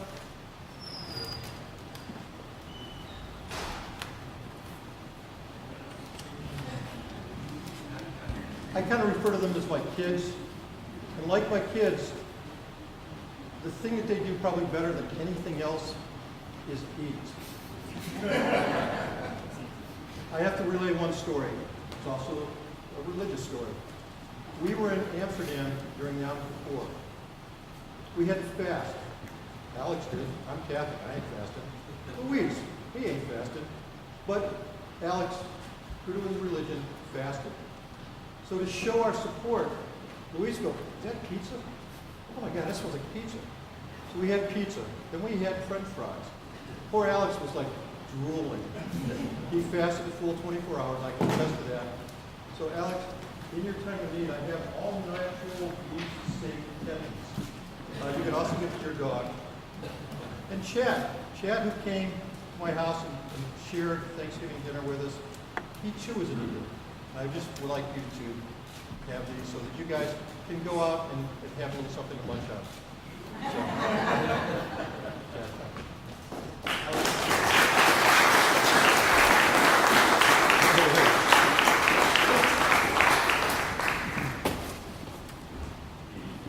I kind of refer to them as my kids. And like my kids, the thing that they do probably better than anything else is eat. I have to relay one story. It's also a religious story. We were in Amsterdam during Yom Kippur. We had to fast. Alex did. I'm Catholic. I ain't fasting. Louise, he ain't fasting. But Alex, true to his religion, fasted. So to show our support, Louise goes, "Is that pizza? Oh my God, that smells like pizza." So we had pizza. Then we had French fries. Poor Alex was like drooling. He fasted a full 24 hours. I can attest to that. So Alex, in your time of need, I have all natural beef steak tendies. You can also get your dog. And Chad who came to my house and shared Thanksgiving dinner with us, he too is an eater. I just would like you to have these so that you guys can go out and have a little something to lunch on.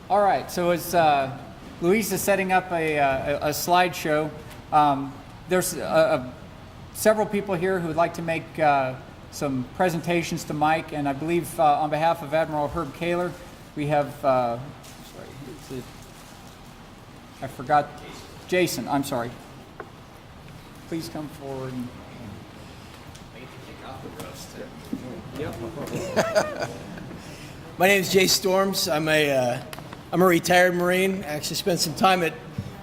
All right, so as Louise is setting up a slideshow, there's several people here who would like to make some presentations to Mike, and I believe on behalf of Admiral Herb Kaler, we have, sorry, who's it? I forgot, Jason, I'm sorry. Please come forward. My name is Jay Storms. I'm a retired Marine. I actually spent some time at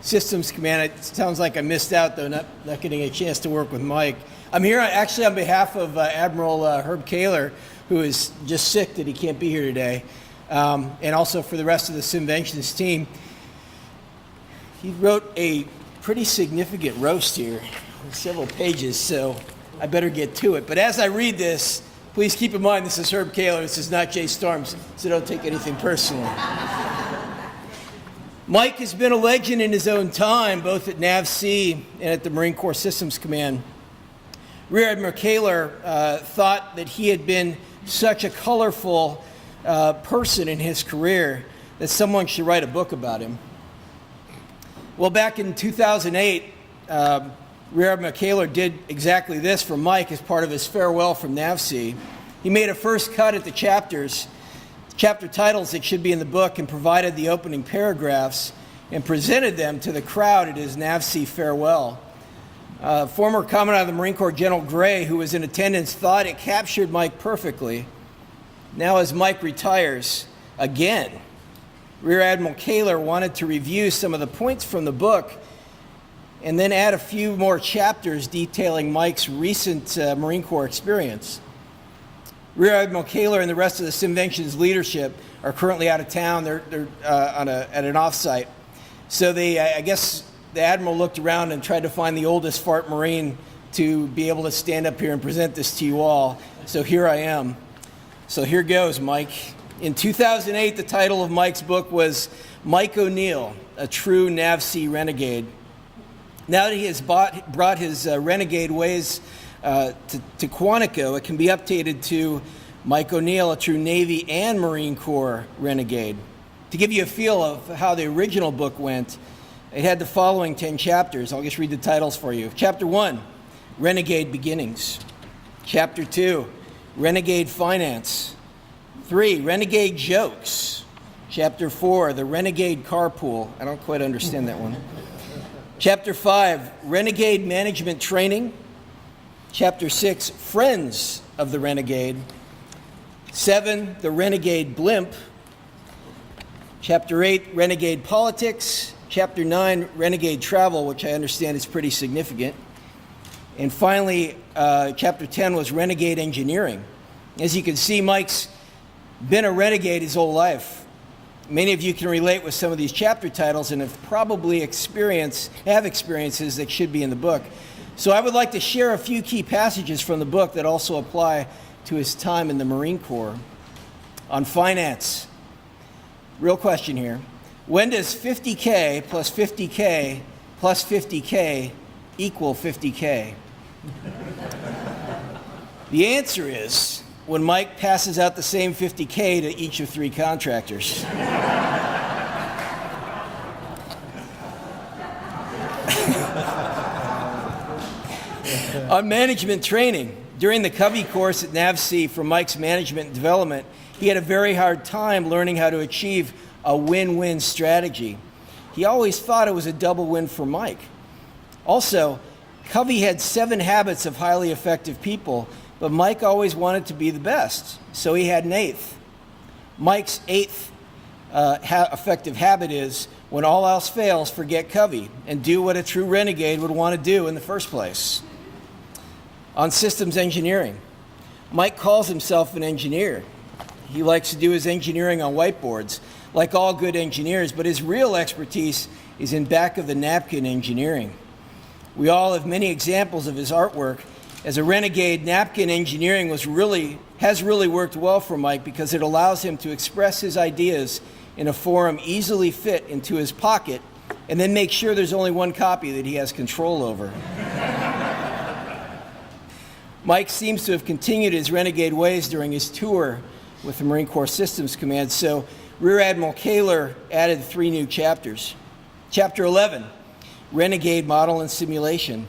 Systems Command. It sounds like I missed out, though, not getting a chance to work with Mike. I'm here actually on behalf of Admiral Herb Kaler, who is just sick that he can't be here today, and also for the rest of the Simventions team. He wrote a pretty significant roast here, several pages, so I better get to it. But as I read this, please keep in mind this is Herb Kaler, this is not Jay Storms, so don't take anything personally. Mike has been a legend in his own time, both at NAVC and at the Marine Corps Systems Command. Rear Admiral Kaler thought that he had been such a colorful person in his career that someone should write a book about him. Well, back in 2008, Rear Admiral Kaler did exactly this for Mike as part of his farewell from NAVC. He made a first cut at the chapter titles that should be in the book, and provided the opening paragraphs and presented them to the crowd at his NAVC farewell. Former Commandant of the Marine Corps, General Gray, who was in attendance, thought it captured Mike perfectly. Now, as Mike retires again, Rear Admiral Kaler wanted to review some of the points from the book and then add a few more chapters detailing Mike's recent Marine Corps experience. Rear Admiral Kaler and the rest of the Simventions leadership are currently out of town. They're at an offsite. So I guess the Admiral looked around and tried to find the oldest fart Marine to be able to stand up here and present this to you all. So here I am. So here goes, Mike. In 2008, the title of Mike's book was Mike ONeal, A True NAVC Renegade. Now that he has brought his renegade ways to Quantico, it can be updated to Mike ONeal, A True Navy and Marine Corps Renegade. To give you a feel of how the original book went, it had the following 10 chapters. I'll just read the titles for you. Chapter 1, Renegade Beginnings. Chapter 2, Renegade Finance. 3, Renegade Jokes. Chapter 4, The Renegade Carpool. I don't quite understand that one. Chapter 5, Renegade Management Training. Chapter 6, Friends of the Renegade. 7, The Renegade Blimp. Chapter 8, Renegade Politics. Chapter 9, Renegade Travel, which I understand is pretty significant. And finally, Chapter 10 was Renegade Engineering. As you can see, Mike's been a renegade his whole life. Many of you can relate with some of these chapter titles and have probably have experiences that should be in the book. So I would like to share a few key passages from the book that also apply to his time in the Marine Corps. On finance. Real question here. When does 50K plus 50K plus 50K equal 50K? The answer is when Mike passes out the same 50K to each of 3 contractors. On management training, during the Covey course at NAVC for Mike's management and development, he had a very hard time learning how to achieve a win-win strategy. He always thought it was a double win for Mike. Also, Covey had 7 habits of highly effective people, but Mike always wanted to be the best, so he had an 8th. Mike's 8th effective habit is, when all else fails, forget Covey and do what a true renegade would want to do in the first place. On systems engineering, Mike calls himself an engineer. He likes to do his engineering on whiteboards, like all good engineers, but his real expertise is in back-of-the-napkin engineering. We all have many examples of his artwork. As a renegade, napkin engineering has really worked well for Mike because it allows him to express his ideas in a forum easily fit into his pocket and then make sure there's only one copy that he has control over. Mike seems to have continued his renegade ways during his tour with the Marine Corps Systems Command, so Rear Admiral Kaler added 3 new chapters. Chapter 11, Renegade Model and Simulation.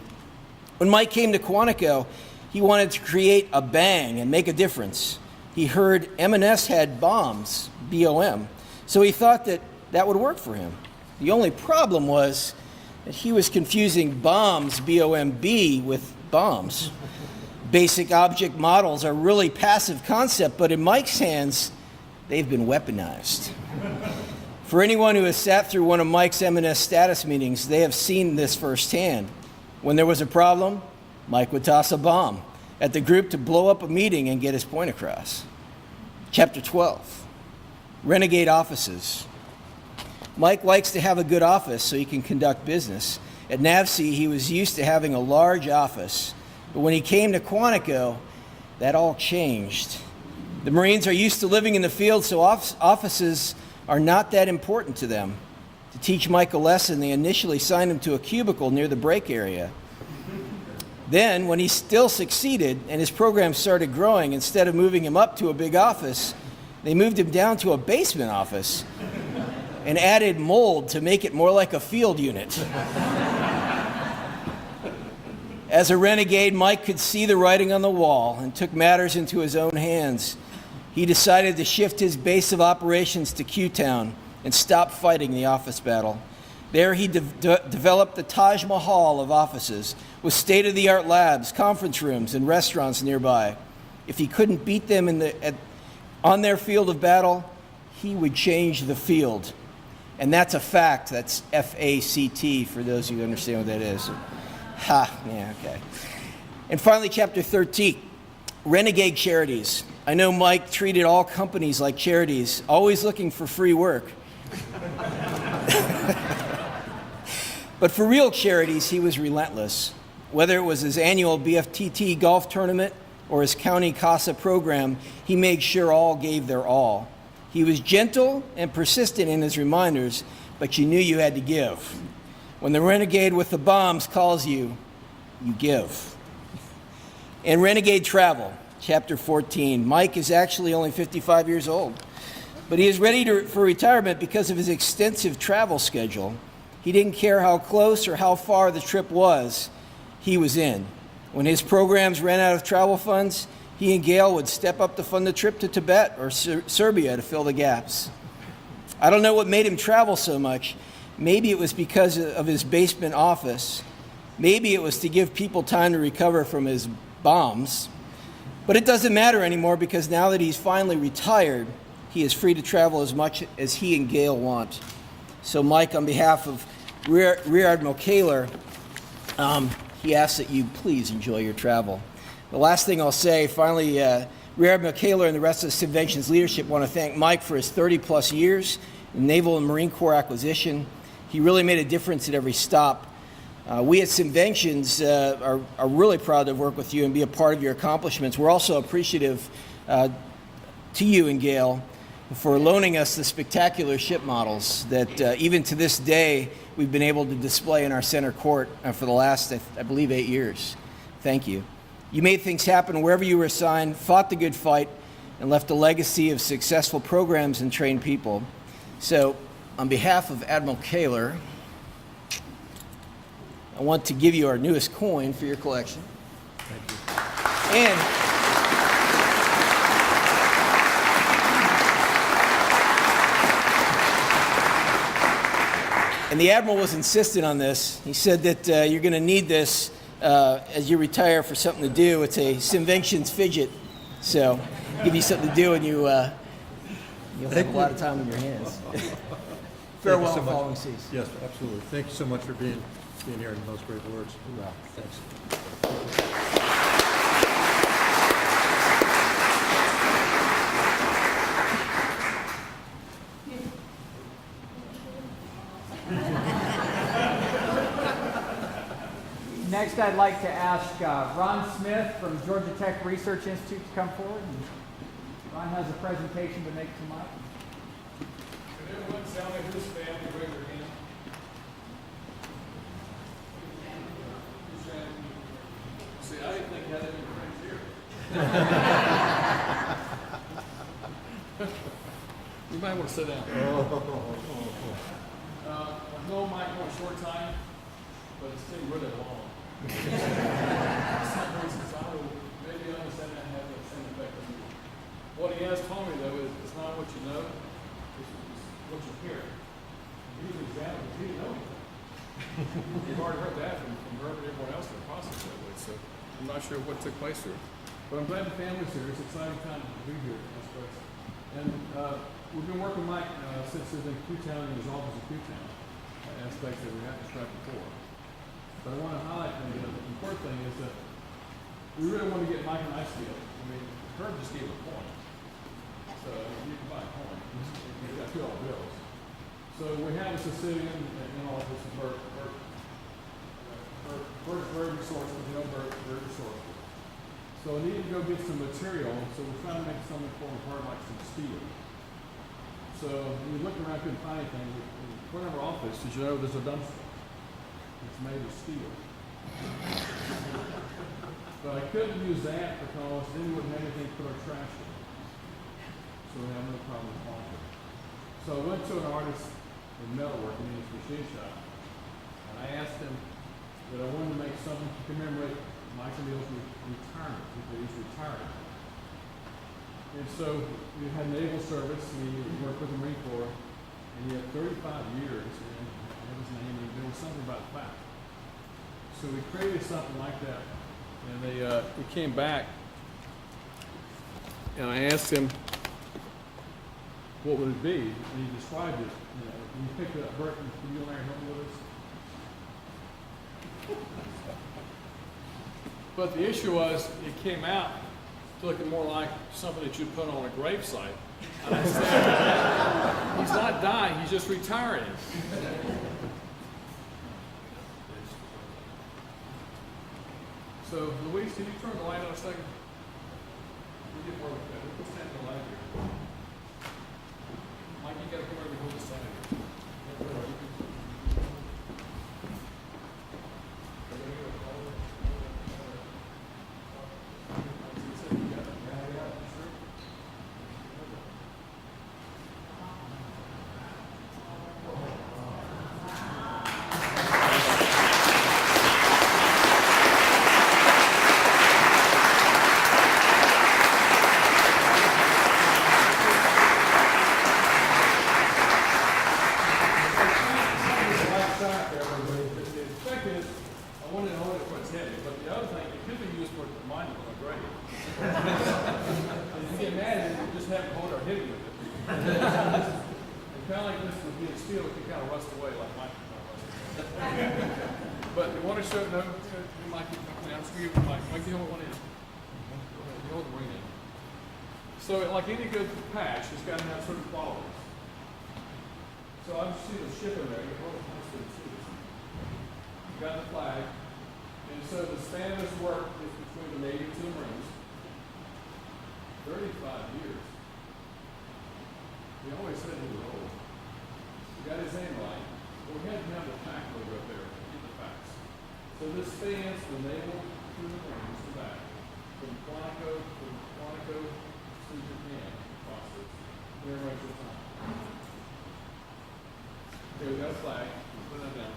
When Mike came to Quantico, he wanted to create a bang and make a difference. He heard M&S had bombs, B-O-M, so he thought that would work for him. The only problem was that he was confusing bombs, B-O-M-B, with bombs. Basic object models are really passive concept, but in Mike's hands, they've been weaponized. For anyone who has sat through one of Mike's M&S status meetings, they have seen this firsthand. When there was a problem, Mike would toss a bomb at the group to blow up a meeting and get his point across. Chapter 12, Renegade Offices. Mike likes to have a good office so he can conduct business. At NAVC, he was used to having a large office, but when he came to Quantico, that all changed. The Marines are used to living in the field, so offices are not that important to them. To teach Mike a lesson, they initially signed him to a cubicle near the break area. Then, when he still succeeded and his program started growing, instead of moving him up to a big office, they moved him down to a basement office and added mold to make it more like a field unit. As a renegade, Mike could see the writing on the wall and took matters into his own hands. He decided to shift his base of operations to Q-Town and stop fighting the office battle. There he developed the Taj Mahal of offices with state-of-the-art labs, conference rooms, and restaurants nearby. If he couldn't beat them on their field of battle, he would change the field. And that's a fact. That's F-A-C-T for those who understand what that is. Ha, yeah, okay. And finally, chapter 13, Renegade Charities. I know Mike treated all companies like charities, always looking for free work. But for real charities, he was relentless. Whether it was his annual BFTT golf tournament or his county CASA program, he made sure all gave their all. He was gentle and persistent in his reminders, but you knew you had to give. When the renegade with the bombs calls you, you give. And Renegade Travel, chapter 14. Mike is actually only 55 years old, but he is ready for retirement because of his extensive travel schedule. He didn't care how close or how far the trip was, he was in. When his programs ran out of travel funds, he and Gail would step up to fund the trip to Tibet or Serbia to fill the gaps. I don't know what made him travel so much. Maybe it was because of his basement office. Maybe it was to give people time to recover from his bombs. But it doesn't matter anymore because now that he's finally retired, he is free to travel as much as he and Gail want. So Mike, on behalf of Rear Admiral Kaler, he asks that you please enjoy your travel. The last thing I'll say, finally, Rear Admiral Kaler and the rest of the convention's leadership want to thank Mike for his 30-plus years in Naval and Marine Corps acquisition. He really made a difference at every stop. We at Conventions are really proud to work with you and be a part of your accomplishments. We're also appreciative to you and Gail for loaning us the spectacular ship models that even to this day we've been able to display in our center court for the last, I believe, 8 years. Thank you. You made things happen wherever you were assigned, fought the good fight, and left a legacy of successful programs and trained people. So, on behalf of Admiral Kaler, I want to give you our newest coin for your collection. Thank you. And the Admiral was insistent on this. He said that you're going to need this as you retire for something to do. It's a Simventions fidget. So, give you something to do and you'll have a lot of time on your hands. Farewell so and much. following seas. Yes, absolutely. Thank you so much for being here and those great words. Well, thanks. Next, I'd like to ask Ron Smith from Georgia Tech Research Institute to come forward. And Ron has a presentation to make to Mike. Can everyone tell me whose family raised their hand? See, I didn't think you had any friends here. You might want to sit down. I've known Mike for a short time, but it's been really long. For some reasons, I don't maybe understand that have the same effect on you. What he has told me, though, is it's not what you know, it's what you hear. He's examined, he didn't know anything. You've already heard that from Herb and everyone else in the process that way, so I'm not sure what took place here. But I'm glad the family's here. It's an exciting time to be here in this place. And we've been working with Mike since he was in Q-Town, in his office in Q-Town, aspects that we haven't described before. But I want to highlight the important thing is that we really want to get Mike a nice deal. I mean, Herb just gave a coin. So you can buy a coin. You've got $2 bills. So we have a Sicilian in office with Bert's very resourceful, very resourceful. So we need to go get some material, so we're trying to make something for Bert like some steel. So we looked around, couldn't find anything. In front of our office, as you know, there's a dumpster. It's made of steel. But I couldn't use that because then we wouldn't have anything to put our trash in. So we have no problem with quality. So I went to an artist in metalworking in his machine shop, and I asked him that I wanted to make something to commemorate Mike O'Neal's retirement. He's retired. And so we had naval service, and he worked with the Marine Corps, and he had 35 years, and that was his name, and there was something about that. So we created something like that, and he came back, and I asked him, what would it be? And he described it. You know, when you picked it up, Bert, can you and Larry help me with this? But the issue was, it came out looking more like something that you'd put on a gravesite. And I said, he's not dying, he's just retiring. So, Louise, can you turn the light on a second? We'll get more of that. We'll stand the light here. Mike, you gotta come over and hold this side here. But you want to show, no, you might keep coming down, screw you, Mike, you hold one in. You hold the ring in. So like any good patch, it's got to have certain qualities. So I just see the ship in there, you hold it, you got the flag, and so the span of this work is between the Navy and the Marines. 35 years. He always said he was old. He got his name right. But we had to have the fact logo up there to get the facts. So this spans the naval to the Marines, the back. from Quantico to Japan process. Very much your time. Okay, we got a flag. Put that down.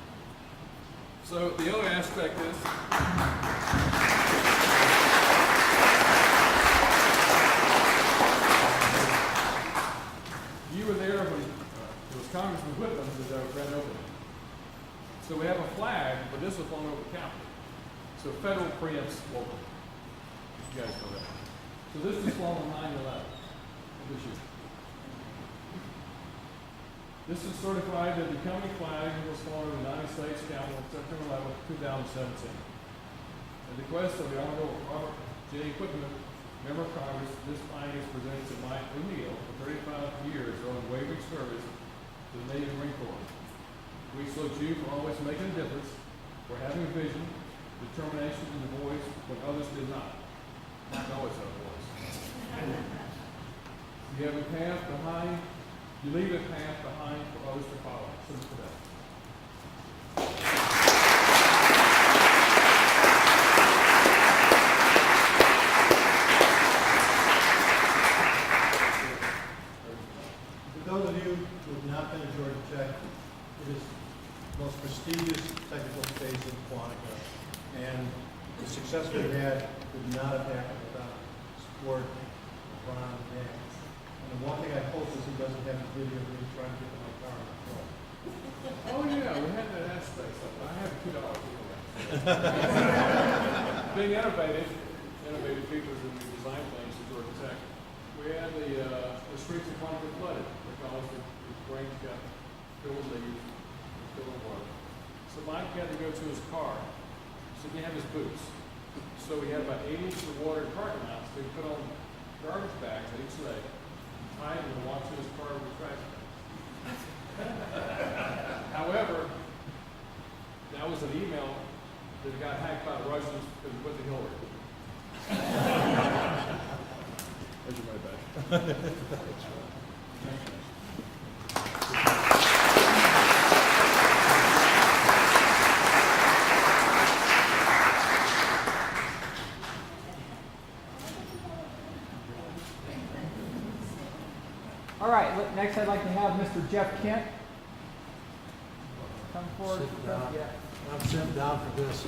So the other aspect is you were there when it was Congressman Whitlam as our grand opening. So we have a flag, but this was flown over the Capitol. So federal preempts local. You guys know that. So this is flown on 9/11 this year. This is certified that the company flag was flown over the United States Capitol on September 11, 2017. At the request of the Honorable Robert J. Whitman, Member of Congress, this flag is presented to Mike ONeal for 35 years of unwavering service to the Navy and Marine Corps. We salute you for always making a difference, for having a vision, determination, and a voice when others did not. Mike always had a voice. You have a path behind. You leave a path behind for others to follow. Salute to that. For those of you who have not been to Georgia Tech, it is the most prestigious technical space in Quantico. And the success we've had would not have happened without the support of Ron and And the one thing I hope is he doesn't have a video of me trying to get to my car on the floor. Oh yeah, we had that aspect. I have $2 for that. Being innovative people as we design things at Georgia Tech. We had the streets of Quantico flooded because the rain got filled with leaves, filled with water. So Mike had to go to his car. So he had his boots. So we had about 8 inches of water in parking lots. So he put on garbage bags at each leg. Tied and walk to his car with trash. However, that was an email that got hacked by the Russians because we put the Hillary. There's your money back. All right, next I'd like to have Mr. Jeff Kent come forward. Sit down. Yeah. I'm sitting down for this.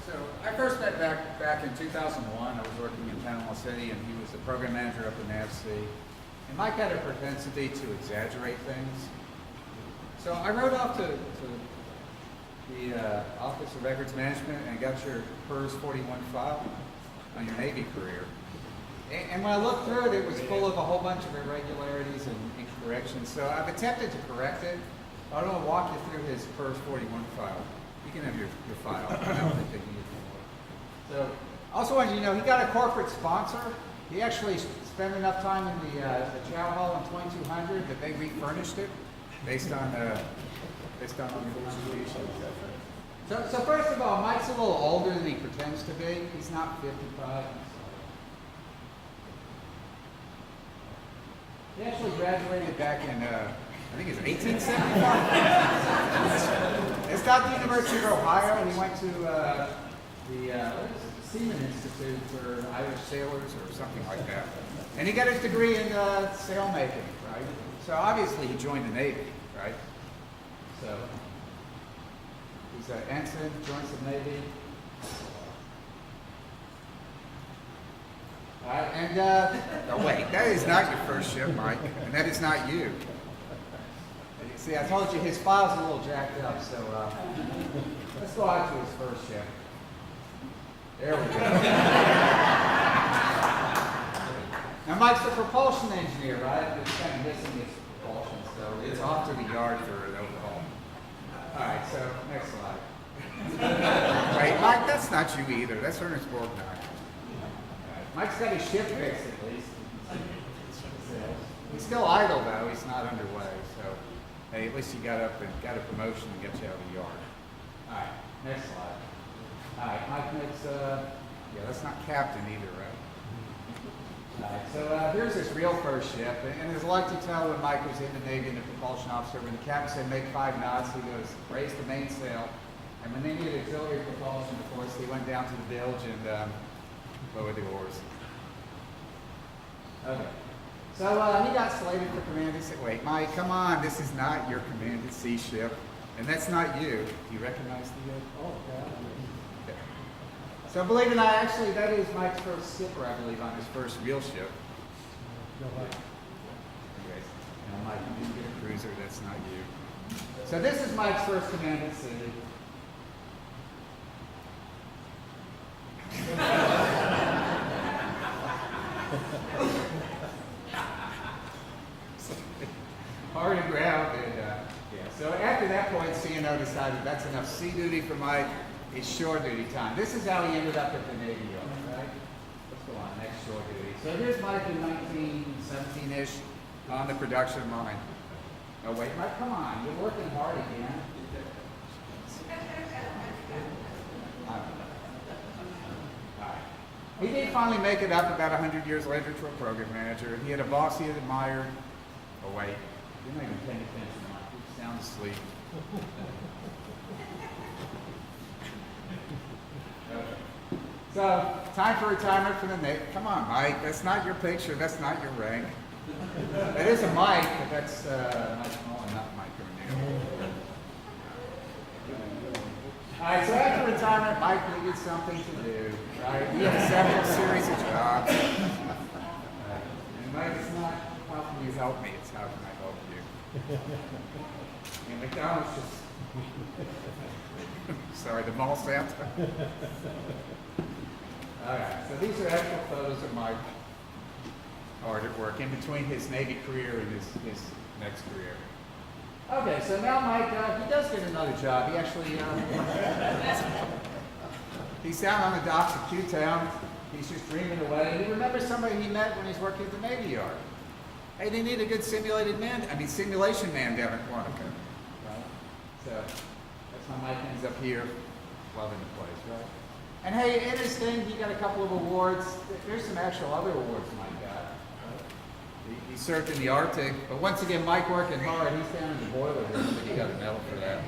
So I first met back in 2001. I was working in Panama City, and he was the program manager up in NAVC. And Mike had a propensity to exaggerate things. So I wrote off to the Office of Records Management and got your PERS 41 file on your Navy career. And when I looked through it, it was full of a whole bunch of irregularities and incorrections. So I've attempted to correct it. I don't want to walk you through his PERS 41 file. You can have your file. I don't think they need it anymore. So I also wanted you to know he got a corporate sponsor. He actually spent enough time in the chow hall in 2200 that they refurnished it based on your contributions. So first of all, Mike's a little older than he pretends to be. He's not 55. He actually graduated back in, I think it was 1875. It's not the University of Ohio. He went to the Seaman Institute for Irish sailors or something like that. And he got his degree in sail making, right? So obviously he joined the Navy, right? So he's an ensign, joins the Navy. Oh wait, that is not your first ship, Mike, and that is not you. See, I told you his file's a little jacked up, so let's go out to his first ship. There we go. Now, Mike's a propulsion engineer, right? It's kind of missing his propulsion, so it's off to the yard for an overhaul. All right, so next slide. Wait, Mike, that's not you either. That's Ernest Borgnine. Mike's got his ship fixed at least. He's still idle though, he's not underway, so hey, at least he got up and got a promotion and got you out of the yard. Alright, next slide. Alright, Mike makes yeah, that's not captain either, right? Alright, so here's his real first ship, and as I like to tell when Mike was in the Navy and the propulsion officer, when the captain said make 5 knots, he goes, raise the mainsail, And when they needed auxiliary propulsion, of course, he went down to the bilge and lowered the oars. Okay. So he got slated for command. He said, wait, Mike, come on, this is not your commanded sea ship. And that's not you. Do you recognize the Oh, yeah. Okay. So believe it or not, actually, that is Mike's first skipper, I believe, on his first real ship. No, I- Anyways, no, Mike, you didn't get a cruiser, that's not you. So this is Mike's first commanded sea. Hard to grab, and yeah. So after that point, CNO decided that's enough sea duty for Mike. It's shore duty time. This is how he ended up at the Navy Yard, right? Let's go on, next shore duty. So here's Mike in 1917-ish on the production line. Oh wait, Mike, come on, you're working hard again. He did finally make it up about 100 years later to a program manager. He had a boss he had admired. Oh wait, you're not even paying attention, Mike. You're sound asleep. Okay. So, time for retirement for the Navy. Come on, Mike. That's not your picture. That's not your rank. That is a Mike, but that's Mike Mullen, not Mike ONeal. All right, so after retirement, Mike needed something to do, right? He had several series of jobs. And Mike, it's not how can you help me, it's how can I help you. And McDonald's just, sorry, the mall Santa. All right, so these are actual photos of Mike hard at work in between his Navy career and his next career. Okay, so now Mike, he does get another job. He actually, he's down on the docks of Q-Town. He's just dreaming away. He remembers somebody he met when he's working at the Navy Yard. Hey, they need a good simulation man down at Quantico. Right? So that's how Mike ends up here, loving the place, right? And hey, in his thing, he got a couple of awards. There's some actual other awards Mike got. He served in the Arctic, but once again, Mike working hard. He's down in the boiler room, but he got a medal for that.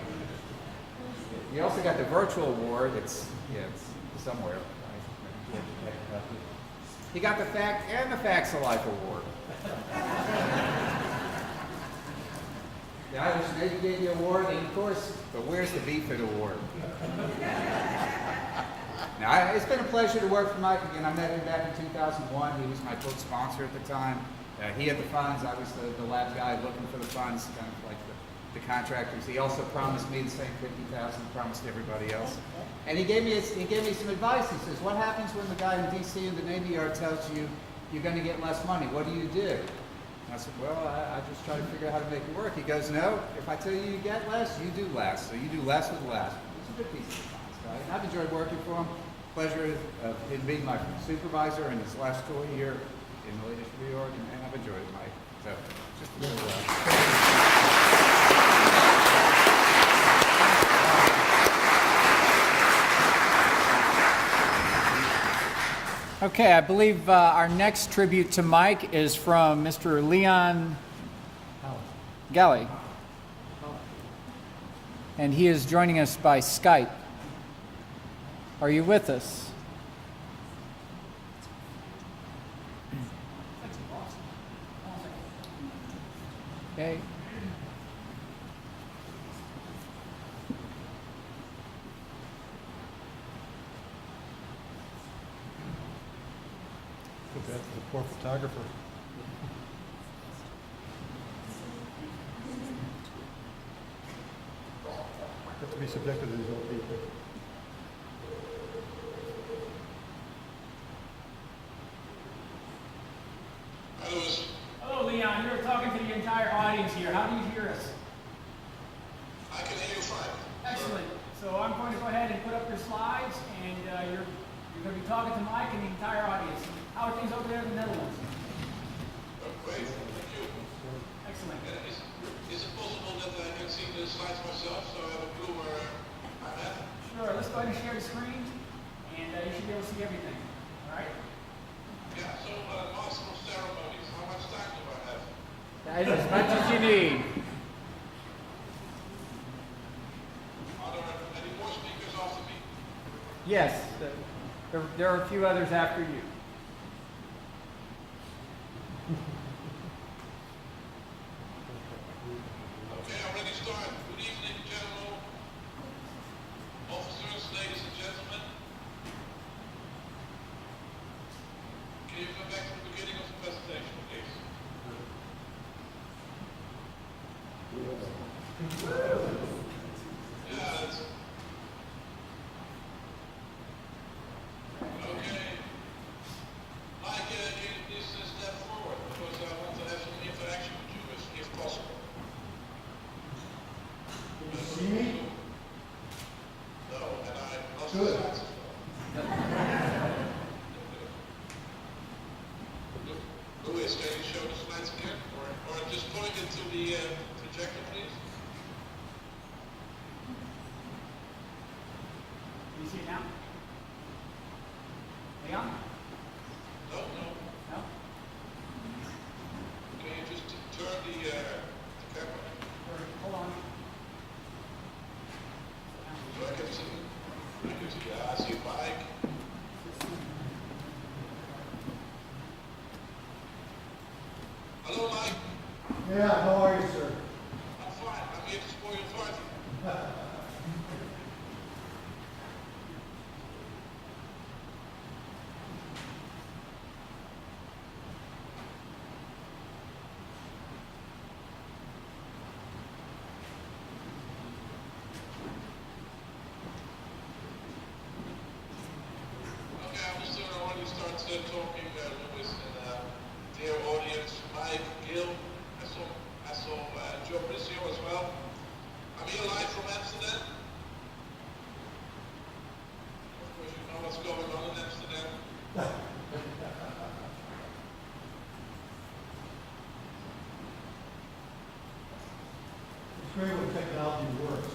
He also got the virtual award. It's somewhere. He got the Fact and the Facts of Life award. The Irish Navy gave the award, and of course, but where's the BFIT award? Now, it's been a pleasure to work for Mike again. I met him back in 2001. He was my book sponsor at the time. He had the funds. I was the lab guy looking for the funds, kind of like the contractors. He also promised me the same $50,000 promised everybody else. And he gave me some advice. He says, "What happens when the guy in D.C. in the Navy Yard tells you you're going to get less money? What do you do?" And I said, "Well, I just try to figure out how to make it work." He goes, "No, if I tell you get less, you do less. So you do less with less." It's a good piece of advice, right? And I've enjoyed working for him. Pleasure of him being my supervisor in his last tour here in the latest reorg, and I've enjoyed it, Mike. So, just a little Okay, I believe our next tribute to Mike is from Mr. Leon Galley. And he is joining us by Skype. Are you with us? Okay. Feel bad for the poor photographer. Have to be subjected to these old people. Hello, Leon. You're talking to the entire audience here. How do you hear us? I can hear you fine. Excellent. So I'm going to go ahead and put up your slides, and you're going to be talking to Mike and the entire audience. How are things over there in the Netherlands? Great, thank you. Excellent. Is it possible that I can see the slides myself so I have a clue where I'm at? Sure. Let's go ahead and share the screen, and you should be able to see everything. All right? Yeah, so master of ceremonies, how much time do I have? As much as you need. Are there any more speakers? Yes, there are a few others after you. Okay, I'm ready to start. Good evening, General officers, ladies and gentlemen. Can you come back to the beginning of the presentation, please? Yeah, it's... Okay. Mike, can you please step forward, because I want to have some interaction with you, if possible. Can you see me? No, and I lost Good. the sides as well. Louis, can you show the slides again? Or just point it to the projector, please? Do you see it now? Leon? No, no. No? Can you just turn the camera? Hold on. So I can see. I can see. I see Mike. Hello, Mike. Yeah, how are you, sir? I'm fine. I'm here to spoil your party. Okay, I'm just going to already start talking, Louis, and dear audience, Mike, Gil, I saw Joe Bricio as well. I'm here live from Amsterdam. Of course, you know what's going on in Amsterdam. It's great when technology works.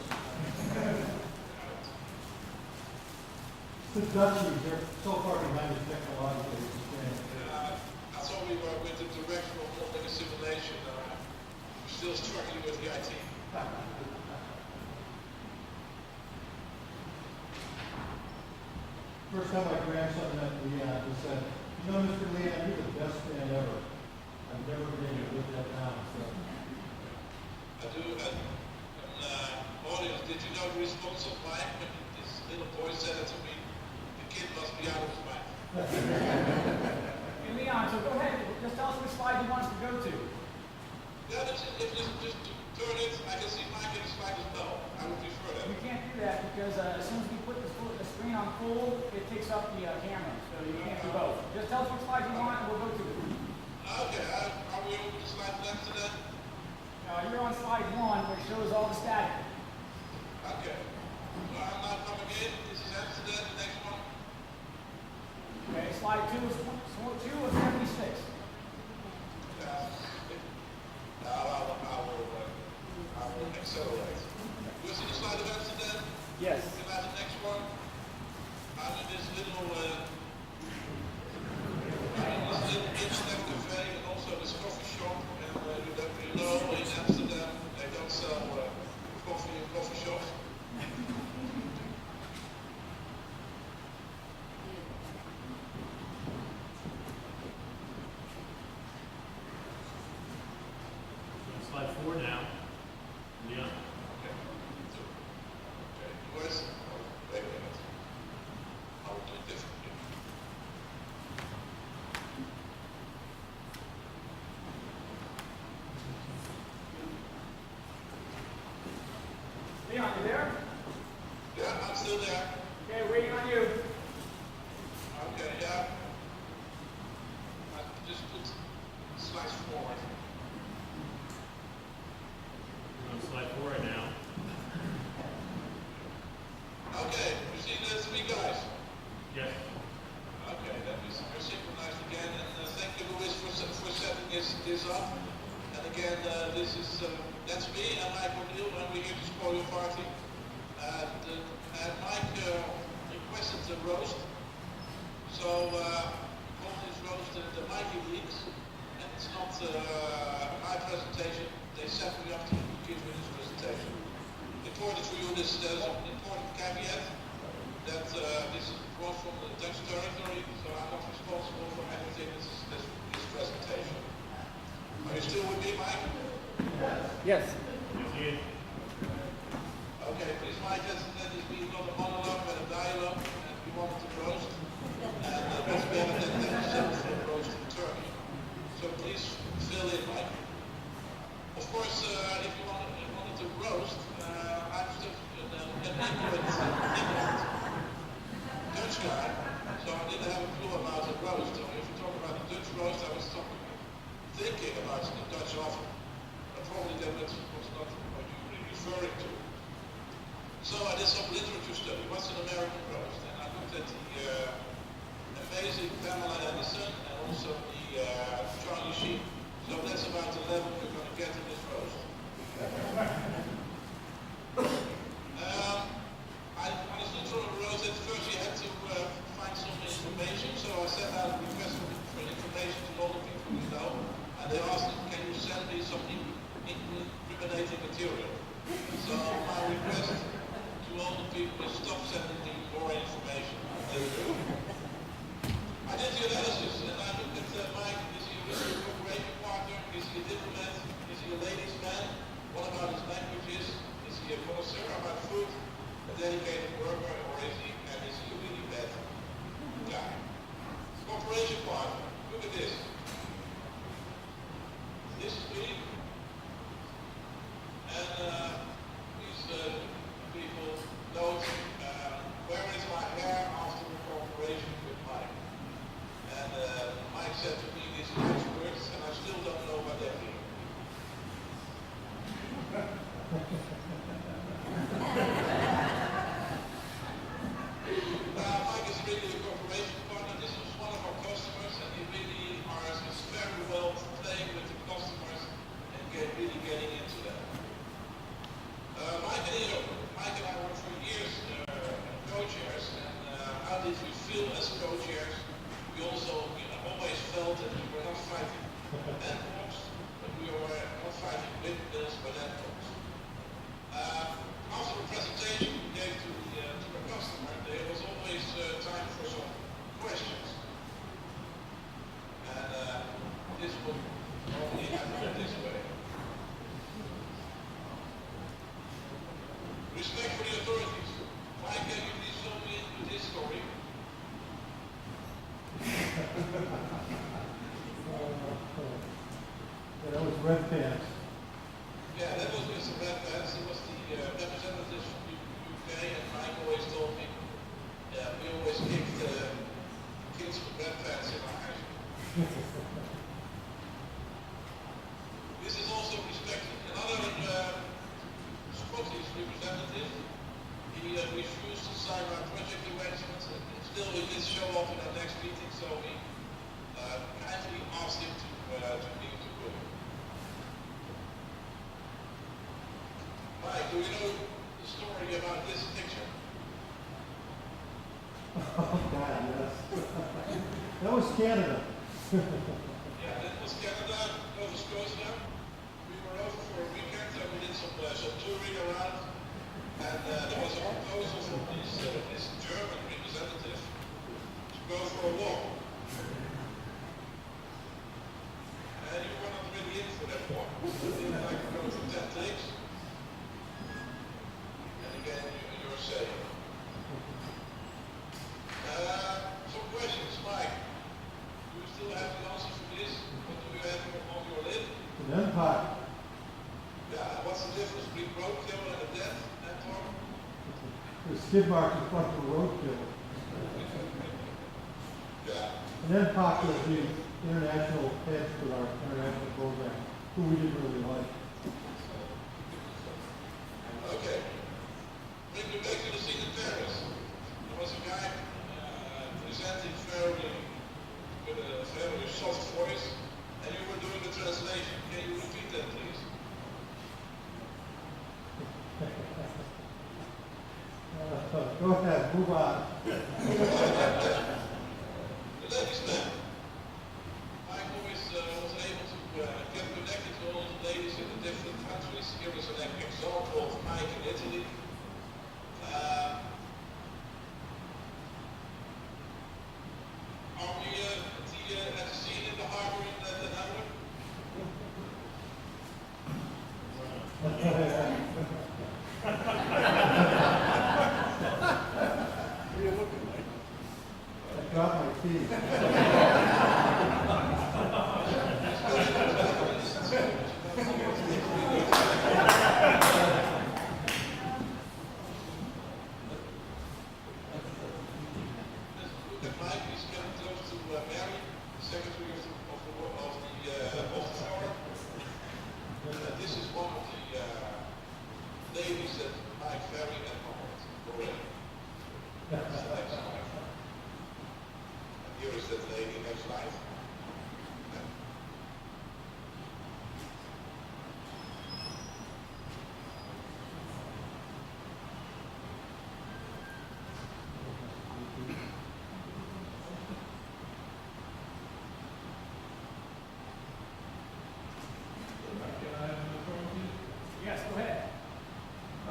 The Dutchies, they're so far behind the technological thing. I thought we were with the direction of modeling a simulation. We're still struggling with the IT. First time my grandson met Leon, he said, "You know, Mr. Leon, you're the best man ever. I've never been able to live that down." So, I do, and audience, did you know the response of Mike when this little boy said it to me? The kid must be out of his mind. Hey, Leon, so go ahead. Just tell us which slide you want us to go to. Yeah, but if you just turn it, I can see Mike in the slide as well. I would prefer that. We can't do that because as soon as we put the screen on full, it takes up the camera. So you can't do both. Just tell us which slide you want and we'll go to it. Okay, are we over the slide left to that? You're on slide 1, which shows all the static. Okay. So I'm now coming in. This is Amsterdam, the next one. Okay, slide 2 is 2 of 76. I will accelerate. You see the slide of Amsterdam? Yes. Can I have the next one? I'm in this little internet cafe and also this coffee shop. And you know, in Amsterdam, they don't sell coffee in coffee shops. Slide 4 now. Leon. Okay. US. Wait a minute. I will do it differently. Leon, you there? Yeah, I'm still there. Okay, waiting on you. Okay, yeah. I just put slides forward. On slide 4 right now. Okay, you see the 3 guys? Yes. Okay, that is we're synchronized again, and thank you, Louis, for setting this up. And again, this is that's me and Mike ONeal, and we're here to spoil your party. And Mike requested the roast, so we call this roast the Mikey Leaks, and it's not my presentation. They set me up to give me this presentation. Important for you, there's an important caveat that this is brought from the Dutch territory, so I'm not responsible for anything this presentation. Are you still with me, Mike? Yes. Okay, please, Mike, let this be not a monologue, but a dialogue, and we wanted to roast. And what's better than 10% for roast in Turkey? So please fill in, Mike. Of course, if you wanted to roast, I'm still an ignorant Dutch guy, so I didn't have a clue about the roast. So if you talk about the Dutch roast, I was thinking about the Dutch oven. But probably that was not what you were referring to. So I did some literature study. What's an American roast? And I looked at the amazing Pamela Anderson and also the Charlie Sheen. So that's about the level we're going to get in this roast. I understood from the roast that first you had to find some information. So I sent out a request for information to all the people we know. And they asked me, can you send me some incriminating material? So my request to all the people is stop sending me more information. I did the analysis and I looked at Mike, is he a corporation partner? Is he a diplomat? Is he a ladies' man? What about his languages? Is he a connoisseur about food? A dedicated worker? Or is he a really bad guy? Corporation partner. Look at this. This is me. And these people note where is my hair after the cooperation with Mike. And Mike said to me these nice words, and I still don't know what they mean. Mike is really a corporation partner. This was one of our customers, and he really is very well playing with the customers and really getting into them. Mike and I worked for years co-chairs, and how did we feel as co-chairs? We also always felt that we were not fighting landlords, but we were not fighting windmills but landlords. After the presentation we gave to the customer, there was always time for some questions. And this would normally happen this way. Respect for the authorities. Why can you please fill me in with this story? That was red pants. Yeah, that was Mr. Red Pants. He was the representative from the UK, and Mike always told me, we always kicked kids with red pants in our house. This is also respected. Another Scottish representative, he refused to sign our project arrangements, and still he did show up in our next meeting, so we kindly asked him to leave the room. Mike, do you know the story about this picture? Oh, God, yes. That was Canada. Yeah, that was Canada, Nova Scotia. We were over for a weekend and we did some touring around. And there was a proposal from this German representative to go for a walk. And you were not really in for that walk. You didn't like to go for 10 takes. And again, you're saying. Some questions, Mike. Do you still have the answer for this? What do you have on your lid? An empire. Yeah, what's the difference between roadkill and a death? The skid mark in front of the roadkill. Yeah. And then Pock was the international head for our international program, who we didn't really like. Okay. Bring me back to the scene in Paris. There was a guy presenting with a very soft voice, and you were doing the translation. Can you repeat that, please? Go ahead, move on. The ladies' man. Mike always was able to get connected to all the ladies in the different countries. Here is an example of Mike in Italy. peas. Mike is getting close to Mary, Secretary of the Floor. This is one of the ladies that Mike very admired already. And here is that lady next slide. Yes, go ahead.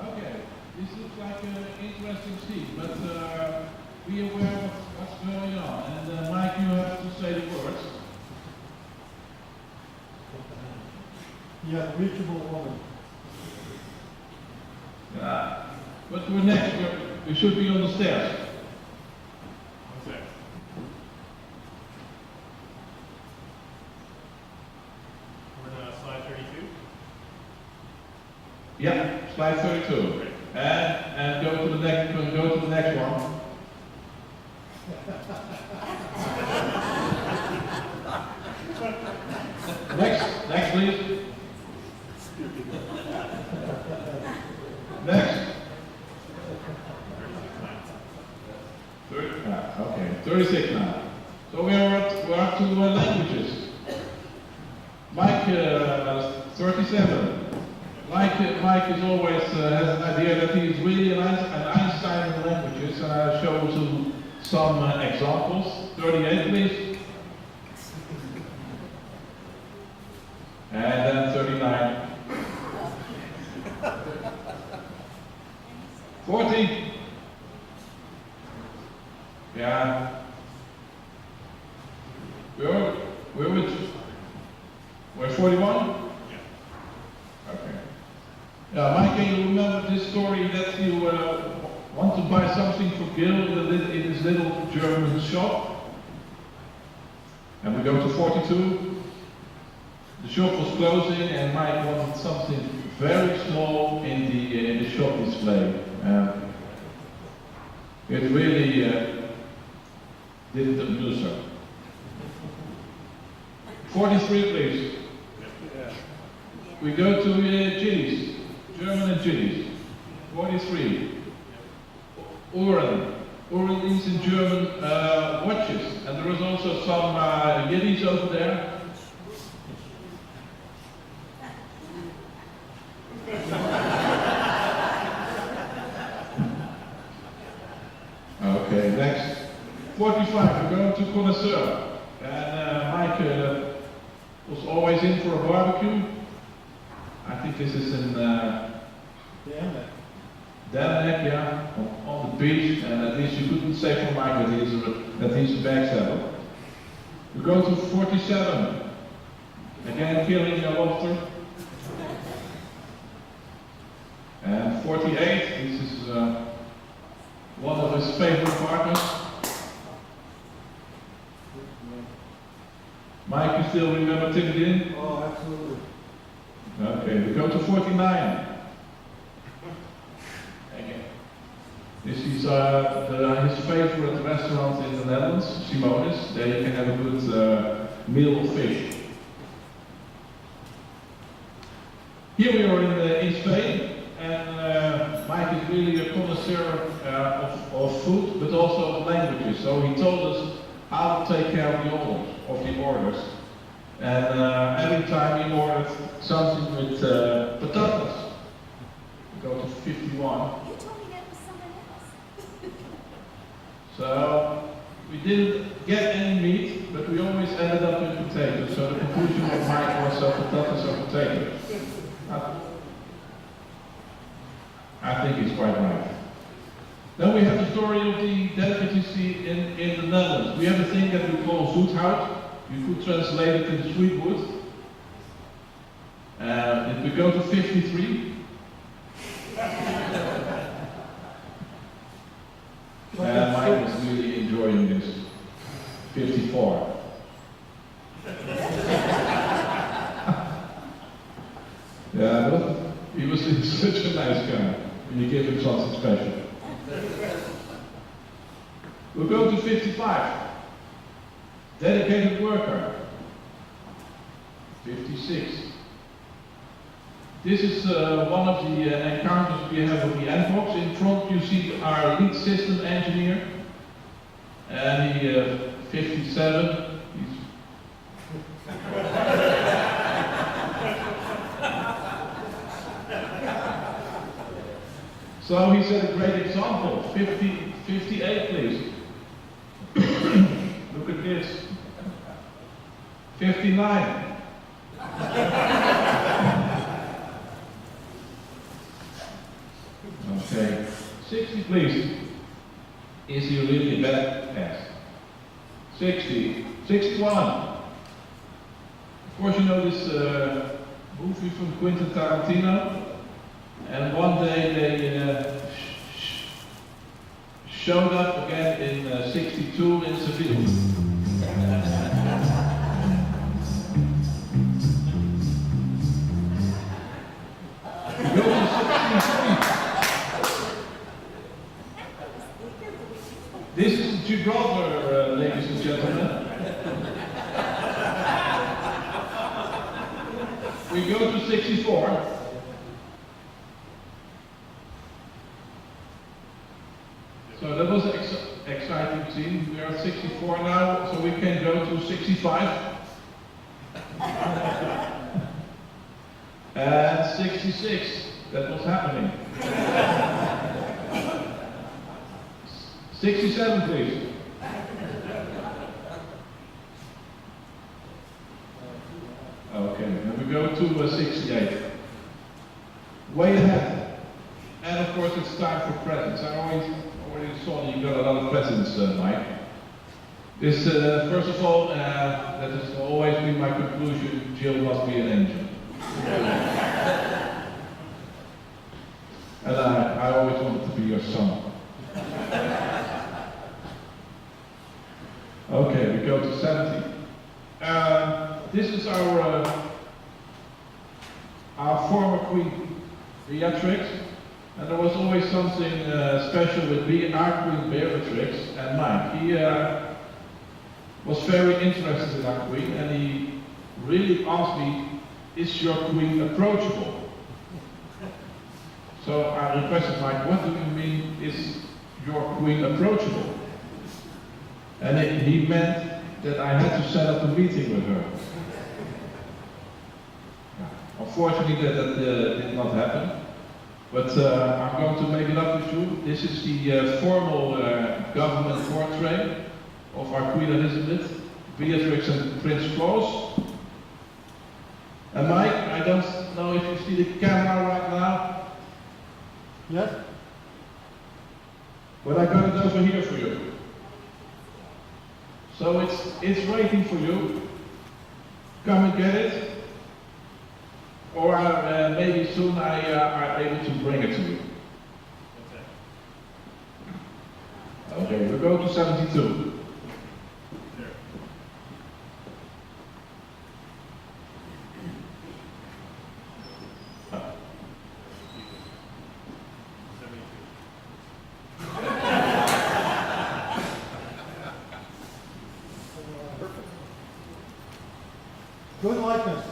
Okay, this looks like an interesting scene, but be aware of what's going on. And Mike, you have to say the words. Yeah, reachable woman. But we're next. We should be on the stairs. Okay. We're on slide 32. Yeah, slide 32. And go to the next one. Next please. Next. Okay, 36 now. So we're up to languages. Mike, 37. Mike is always has an idea that he is really an Einstein in languages, and I'll show you some examples. 38, please. And then 39. 40. Yeah. We're 41? Okay. Mike, can you remember this story that you want to buy something for Gil in his little German shop? And we go to 42. The shop was closing and Mike wanted something very small in the shop display. It really didn't amuse her. 43, please. We go to Chili's, German and Chili's. 43. Uhren. Uhren means in German watches. And there is also some Yetis over there. Okay, next. 45, we're going to Connoisseur. And Mike was always in for a barbecue. I think this is in Denmark, yeah, on the beach, and at least you couldn't say for Mike that he's a backstabber. We go to 47, again killing your lobster. And 48, this is one of his favorite partners. Mike, you still remember Tim? Oh, absolutely. Okay, we go to 49. Again. This is his favorite restaurant in the Netherlands, Simonis. There you can have a good meal of fish. Here we are in Spain, and Mike is really a connoisseur of food, but also of languages. So he told us how to take care of the orders. And every time he ordered something with potatoes. We go to 51. You told me that was someone else. So we didn't get any meat, but we always ended up with potatoes. So the conclusion of Mike was potatoes or potatoes. I think he's quite right. Then we have the story of the delicacy in the Netherlands. We have a thing that we call zoethout. You could translate it into sweet wood. If we go to 53. Mike is really enjoying this. 54. Yeah, but he was such a nice guy when you give him something special. We'll go to 55. Dedicated worker. 56. This is one of the encounters we have with the N-box. In front you see our lead system engineer. And he, 57. So he set a great example. 58 please. Look at this. 59. Okay. 60 please. Is he really bad? Yes. 60. 61. Of course you know this movie from Quentin Tarantino. And one day they showed up again in 62 in Seville. Go to 63. This is Gibraltar, ladies and gentlemen. We go to 64. So that was an exciting scene. We are at 64 now, so we can go to 65. And 66. That was happening. 67, please. Okay, then we go to 68. Way ahead. And of course it's time for presents. I already saw you got a lot of presents, Mike. This, first of all, that has always been my conclusion, Jill must be an angel. And I always wanted to be your son. Okay, we go to 70. This is our former Queen, Beatrix. And there was always something special with our Queen Beatrix and Mike. He was very interested in our Queen, and he really asked me, is your Queen approachable? So I requested Mike, what do you mean, is your Queen approachable? And he meant that I had to set up a meeting with her. Unfortunately, that did not happen. But I'm going to make it up with you. This is the formal government portrait of our Queen Elizabeth, Beatrix and Prince Claus. And Mike, I don't know if you see the camera right now. Yes? But I got it over here for you. So it's waiting for you. Come and get it. Or maybe soon I are able to bring it to you. Okay, we go to 72. Good likeness.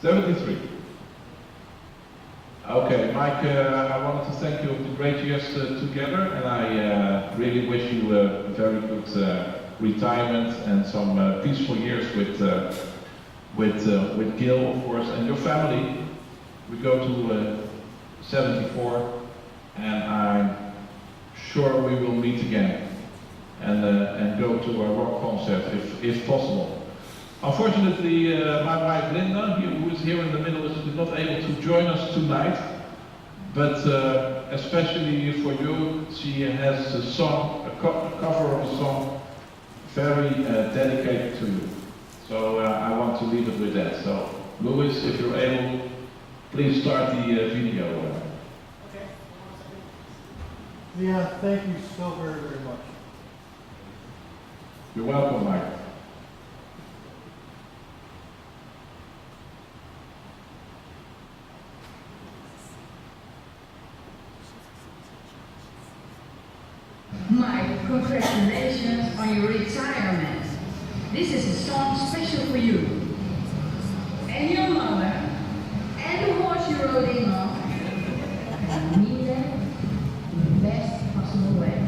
73. Okay, Mike, I wanted to thank you for the great years together, and I really wish you a very good retirement and some peaceful years with Gil, of course, and your family. We go to 74, and I'm sure we will meet again and go to a rock concert if possible. Unfortunately, my wife Linda, who is here in the middle, is not able to join us tonight. But especially for you, she has a song, a cover of a song, very dedicated to you. So I want to leave it with that. So, Louis, if you're able, please start the video. Okay. Yeah, thank you so very, very much. You're welcome, Mike. Mike, congratulations on your retirement. This is a song special for you. And your mother, and the horse you rode in on. And I mean that in the best possible way.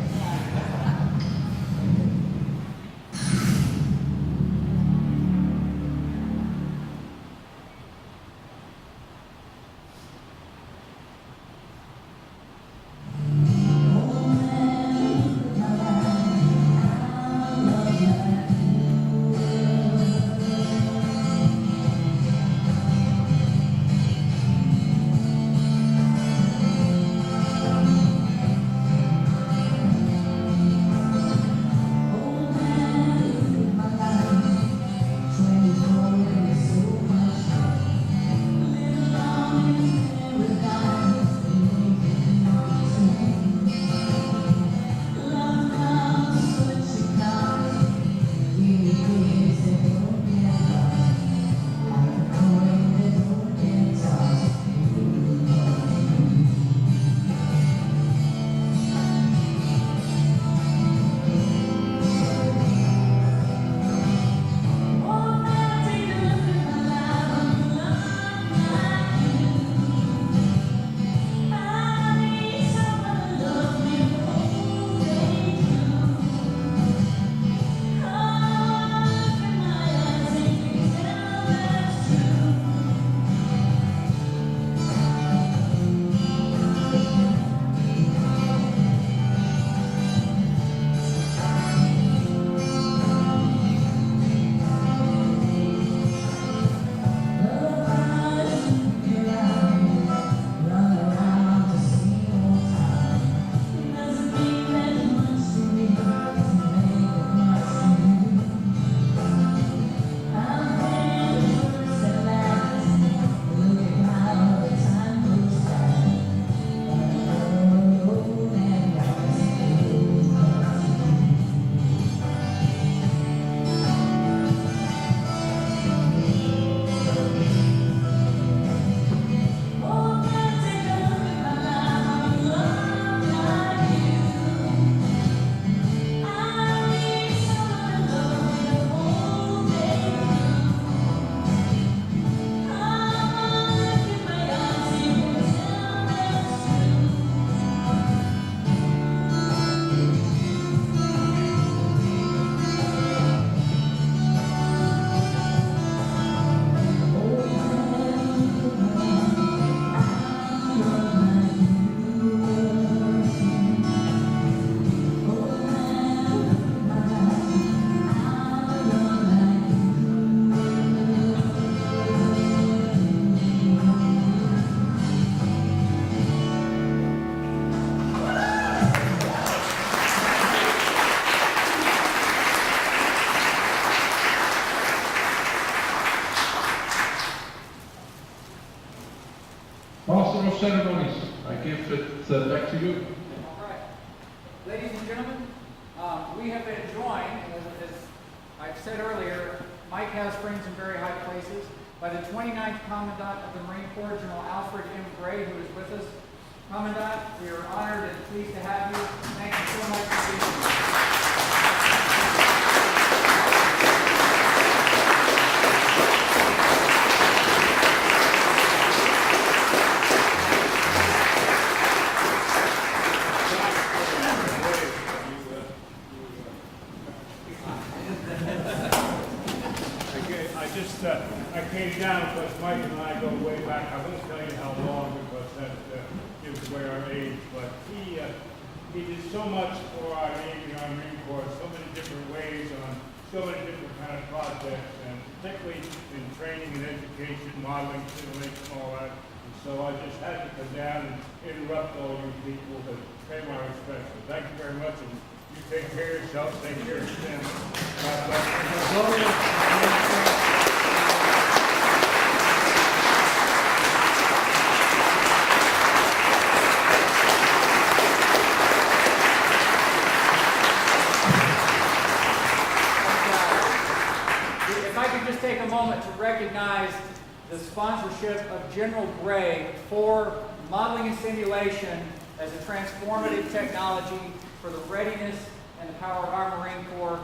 Master of Ceremonies, I give it back to you. All right. Ladies and gentlemen, we have been joined, as I've said earlier, Mike has friends in very high places, by the 29th Commandant of the Marine Corps, General Alfred M. Gray, who is with us. Commandant, we are honored and pleased to have you. Thank you so much for being here. I came down because Mike and I go way back. I won't tell you how long because that gives away our age. But he did so much for our Navy and our Marine Corps, so many different ways on so many different kind of projects, and particularly in training and education, modeling, simulation, all that. And so I just had to come down and interrupt all you people to pay my respects. So thank you very much, and you take care of yourself, take care of your family. God bless you. moment to recognize the sponsorship of General Gray for modeling and simulation as a transformative technology for the readiness and the power of our Marine Corps.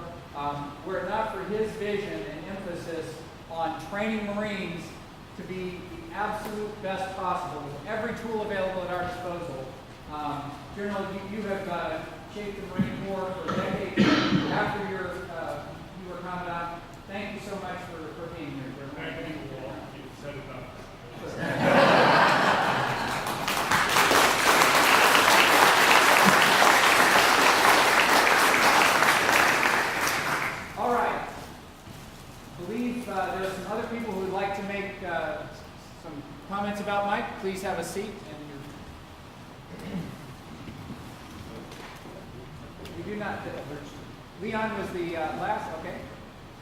Were it not for his vision and emphasis on training Marines to be the absolute best possible with every tool available at our disposal. General, you have shaped the Marine Corps for decades after you were Commandant. Thank you so much for being here, General. Thank you, Walt. You set it up. All right. I believe there are some other people who would like to make some comments about Mike. Please have a seat. We do not. Leon was the last. Okay.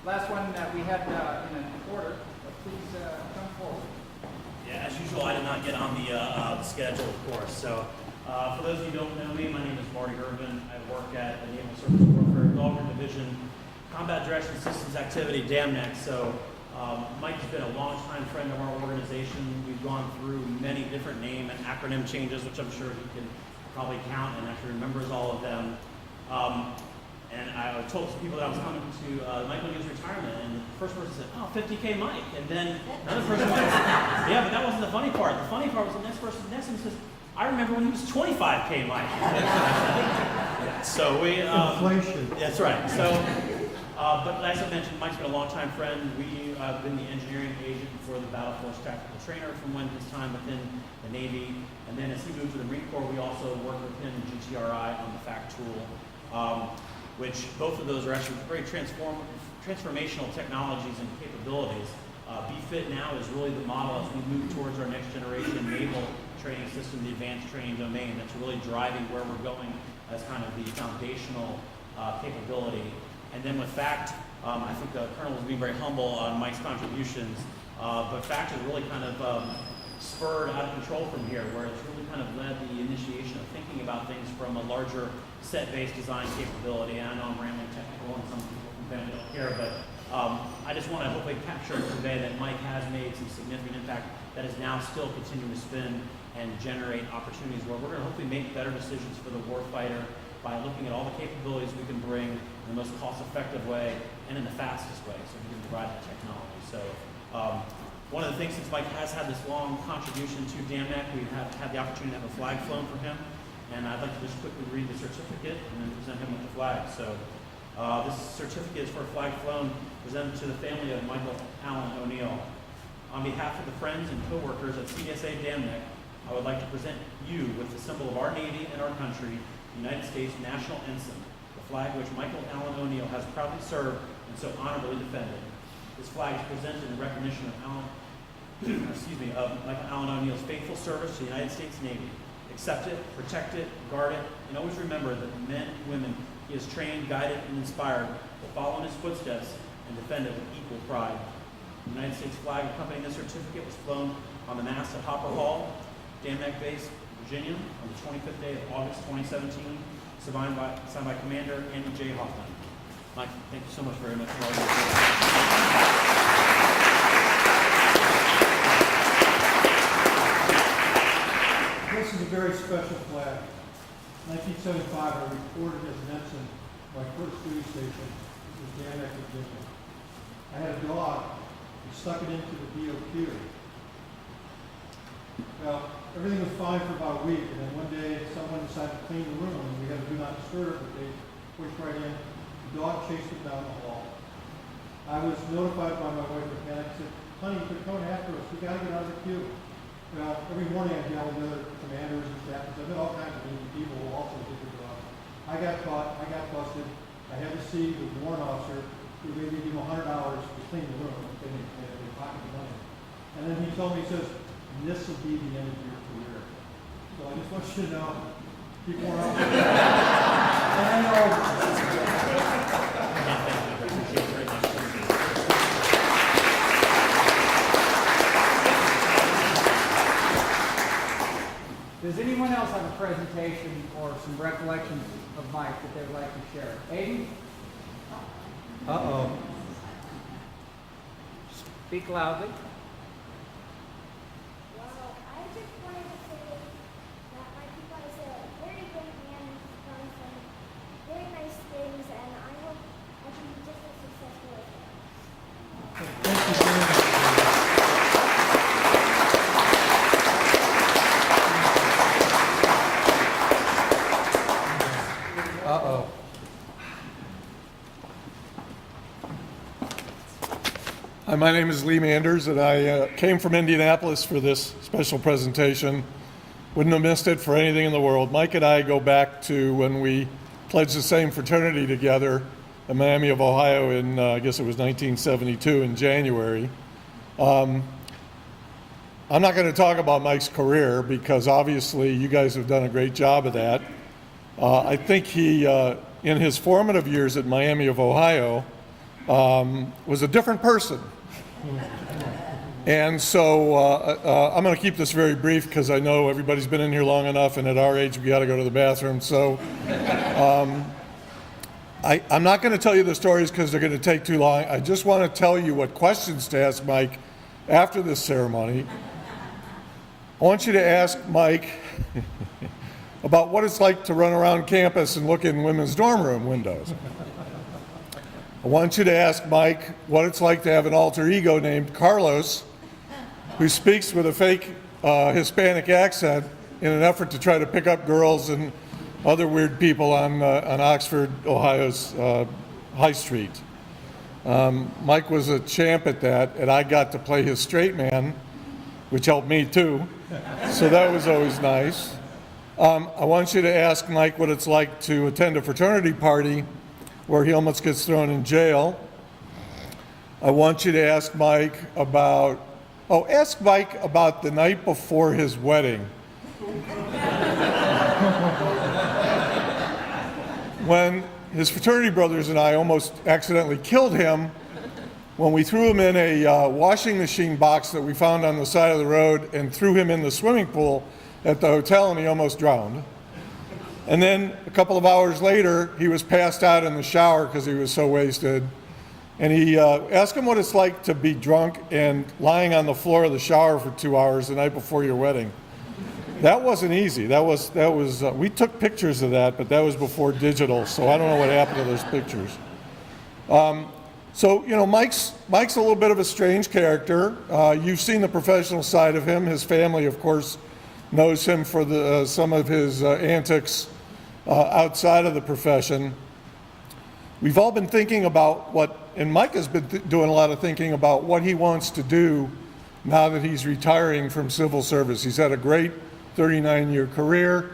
Last one that we had in an order. Please come forward. Yeah, as usual, I did not get on the schedule, of course. So, for those of you who don't know me, my name is Marty Irvin. I work at the Naval Surface Warfare Dahlgren Division, Combat Direction Systems Activity, DAMNAC. So, Mike's been a longtime friend of our organization. We've gone through many different name and acronym changes, which I'm sure he can probably count and actually remembers all of them. And I told some people that I was coming to Mike O'Neal's retirement, and the first person said, "Oh, 50K Mike." And then another person went, "Yeah, but that wasn't the funny part. The funny part was the next person next to him says, I remember when he was 25K Mike." Yeah, so we... Inflation. That's right. So, but as I mentioned, Mike's been a longtime friend. We have been the engineering agent for the Battle Force Tactical Trainer from when his time within the Navy. And then as he moved to the Marine Corps, we also worked with him in GTRI on the FACT tool. Which both of those are actually very transformational technologies and capabilities. BFIT now is really the model as we move towards our next generation naval training system, the advanced training domain, that's really driving where we're going as kind of the foundational capability. And then with FACT, I think the Colonel was being very humble on Mike's contributions, but FACT has really kind of spurred out of control from here, where it's really kind of led the initiation of thinking about things from a larger set-based design capability. And I know I'm rambling technical and some people from family don't care, but I just want to hopefully capture and convey that Mike has made some significant impact that is now still continuing to spin and generate opportunities where we're going to hopefully make better decisions for the warfighter by looking at all the capabilities we can bring in the most cost-effective way and in the fastest way so we can provide that technology. So one of the things, since Mike has had this long contribution to DAMNAC, we have had the opportunity to have a flag flown for him. And I'd like to just quickly read the certificate and then present him with the flag. So this certificate is for a flag flown presented to the family of Michael Alan O'Neal. On behalf of the friends and co-workers at CDSA DAMNAC, I would like to present you with the symbol of our Navy and our country, the United States National Ensign, the flag which Michael Alan O'Neal has proudly served and so honorably defended. This flag is presented in recognition of Michael Alan O'Neal's faithful service to the United States Navy. Accept it, protect it, guard it, and always remember that the men and women he has trained, guided, and inspired will follow in his footsteps and defend it with equal pride. The United States flag accompanying this certificate was flown on the mast at Hopper Hall, DAMNAC Base, Virginia, on the 25th day of August 2017, signed by Commander Andy J. Hoffman. Mike, thank you so much very much for all your work. This is a very special flag. 1975, I reported as an ensign my first duty station was DAMNAC, Virginia. I had a dog and stuck it into the DOQ. Well, everything was fine for about a week, and then one day someone decided to clean the room, and we had to do not disturb, but they pushed right in. The dog chased it down the hall. I was notified by my wife mechanic, said, "Honey, they're coming after us. We got to get out of the queue." Well, every morning I dealt with other commanders and staff, and all kinds of people who also did their job. I got caught, I got busted. I had to see the warrant officer who gave me $100 to clean the room. They pocket the money. And then he told me, he says, "This will be the end of your career." So I just want you to know, people are out there. And I know. Does anyone else have a presentation or some recollections of Mike that they'd like to share? Aiden? Uh-oh. Speak loudly. Well, I just wanted to say that my people is a very great man and he's done some very nice things, and I hope I can be just as successful as him. Uh-oh. Hi, my name is Lee Manders, and I came from Indianapolis for this special presentation. Wouldn't have missed it for anything in the world. Mike and I go back to when we pledged the same fraternity together in Miami of Ohio in, I guess it was 1972 in January. I'm not going to talk about Mike's career because obviously you guys have done a great job of that. I think he, in his formative years at Miami of Ohio, was a different person. And so I'm going to keep this very brief because I know everybody's been in here long enough, and at our age we got to go to the bathroom. So I'm not going to tell you the stories because they're going to take too long. I just want to tell you what questions to ask Mike after this ceremony. I want you to ask Mike about what it's like to run around campus and look in women's dorm room windows. I want you to ask Mike what it's like to have an alter ego named Carlos, who speaks with a fake Hispanic accent in an effort to try to pick up girls and other weird people on Oxford, Ohio's High Street. Mike was a champ at that, and I got to play his straight man, which helped me too. So that was always nice. I want you to ask Mike what it's like to attend a fraternity party where he almost gets thrown in jail. I want you to ask Mike about the night before his wedding. When his fraternity brothers and I almost accidentally killed him when we threw him in a washing machine box that we found on the side of the road and threw him in the swimming pool at the hotel, and he almost drowned. And then a couple of hours later, he was passed out in the shower because he was so wasted. And he asked him what it's like to be drunk and lying on the floor of the shower for 2 hours the night before your wedding. That wasn't easy. That was we took pictures of that, but that was before digital, so I don't know what happened to those pictures. So, you know, Mike's a little bit of a strange character. You've seen the professional side of him. His family, of course, knows him for some of his antics outside of the profession. We've all been thinking about and Mike has been doing a lot of thinking about what he wants to do now that he's retiring from civil service. He's had a great 39-year career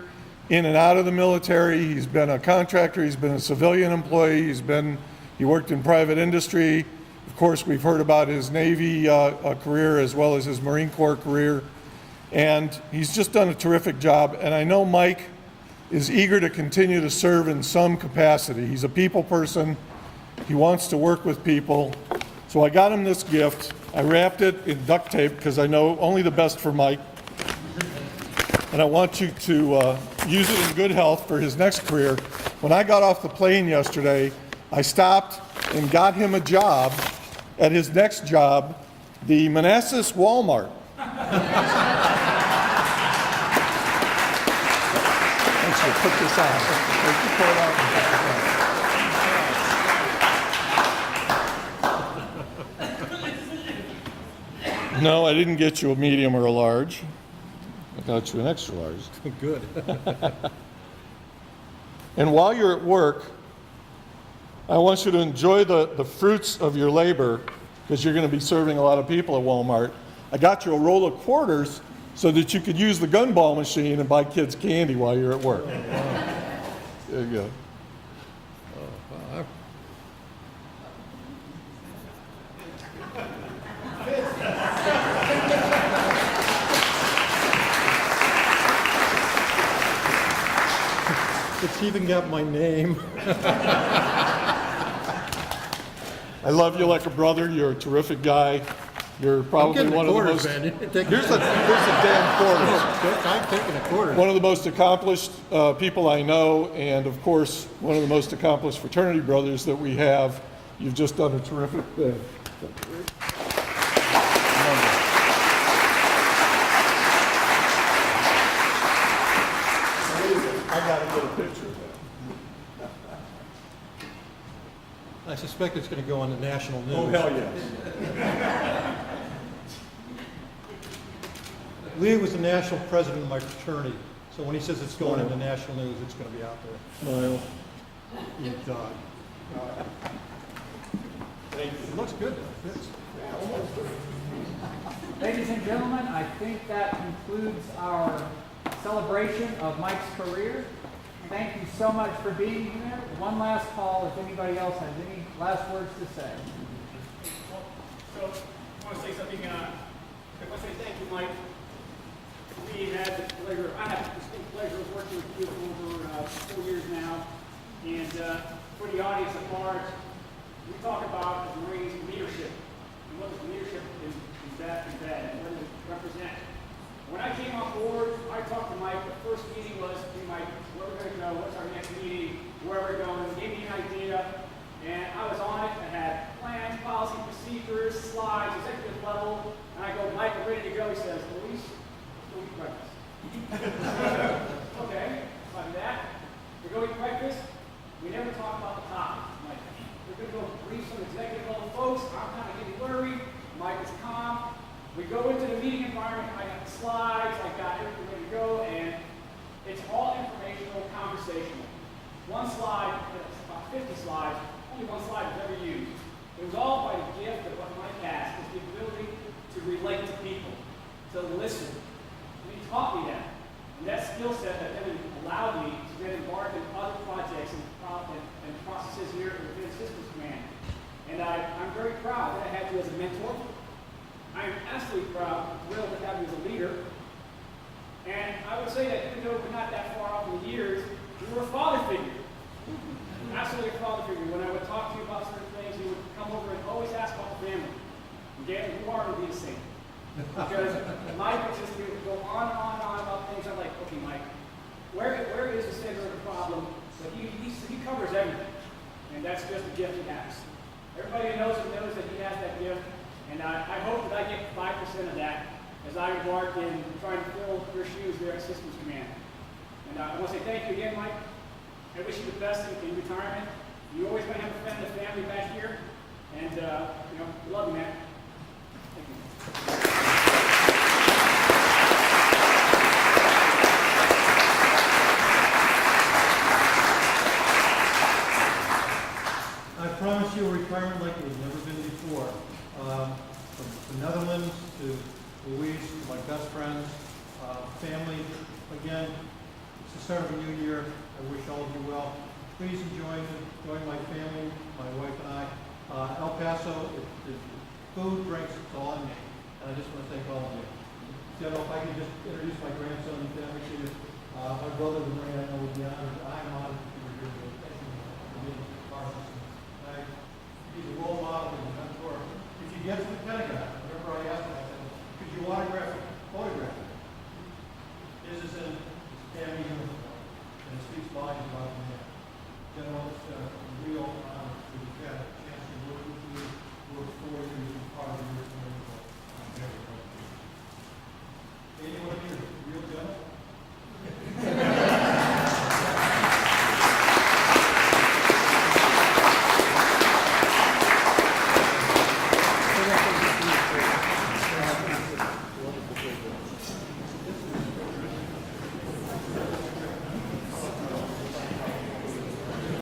in and out of the military. He's been a contractor, he's been a civilian employee, he worked in private industry. Of course, we've heard about his Navy career as well as his Marine Corps career. And he's just done a terrific job. And I know Mike is eager to continue to serve in some capacity. He's a people person. He wants to work with people. So I got him this gift. I wrapped it in duct tape because I know only the best for Mike. And I want you to use it in good health for his next career. When I got off the plane yesterday, I stopped and got him a job at his next job, the Manassas Walmart. Thanks for put this on. No, I didn't get you a medium or a large. I got you an extra large. Good. And while you're at work, I want you to enjoy the fruits of your labor because you're going to be serving a lot of people at Walmart. I got you a roll of quarters so that you could use the gumball machine and buy kids candy while you're at work. There you go. It's even got my name. I love you like a brother. You're a terrific guy. You're probably one of the most. Here's the damn quarters. I'm taking a quarter. One of the most accomplished people I know, and of course, one of the most accomplished fraternity brothers that we have. You've just done a terrific thing. a picture of that. I suspect it's going to go on the national news. Oh, hell yes. Lee was the national president of my fraternity, so when he says it's going into national news, it's going to be out there. Smile. You dog. Thank you. It looks good though. It fits. Ladies and gentlemen, I think that concludes our celebration of Mike's career. Thank you so much for being here. One last call if anybody else has any last words to say. So, I want to say something. I want to say thank you, Mike. We had the pleasure, I have the distinct pleasure of working with you for over 4 years now. And for the audience at large, we talk about the Marines leadership. And what the leadership is that and what does it represent. When I came on board, I talked to Mike. The first meeting was, hey Mike, where we're going to go, what's our next meeting, where we're going. He gave me an idea, and I was on it. I had plans, policy, procedures, slides, executive level. And I go, Mike, we're ready to go. He says, Luis, go eat breakfast. Okay, so I do that. We go eat breakfast. We never talk about the topic. Like, we're going to go brief some executive level folks. I'm kind of getting worried. Mike is calm. We go into the meeting environment. I got the slides. I got everything ready to go, and it's all informational, conversational. One slide, about 50 slides, only one slide was ever used. It was all by the gift of what Mike has, is the ability to relate to people, to listen. And he taught me that. And that skill set that then allowed me to then embark on other projects and processes here within Systems Command. And I'm very proud that I had you as a mentor. I am absolutely proud, thrilled to have you as a leader. And I would say that even though we're not that far off in the years, you were a father figure. Absolutely a father figure. When I would talk to you about certain things, you would come over and always ask about the family. Dan, who are we to sing? Because Mike would just go on and on about things. I'm like, okay, Mike, where is the center of the problem? But he covers everything. And that's just a gift he has. Everybody who knows him knows that he has that gift. And I hope that I get 5% of that as I embark in trying to fill your shoes there at Systems Command. And I want to say thank you again, Mike. I wish you the best in retirement. You're always going to have a friend and a family back here. And, love you, man. Thank you. I promise you a retirement like it has never been before. From the Netherlands to Louise, to my best friends, family. Again, it's the start of a new year. I wish all of you well. Please join my family, my wife and I. El Paso, food, drinks, it's all on me. And I just want to thank all of you. General, if I could just introduce my grandson and family to you. My brother, the Marine, I know would be honored. I am honored to be here today. Thank you for being part of this. He's a role model and a mentor. If you get to the Pentagon, whenever I ask him, I said, could you photograph him? His is in his family uniform.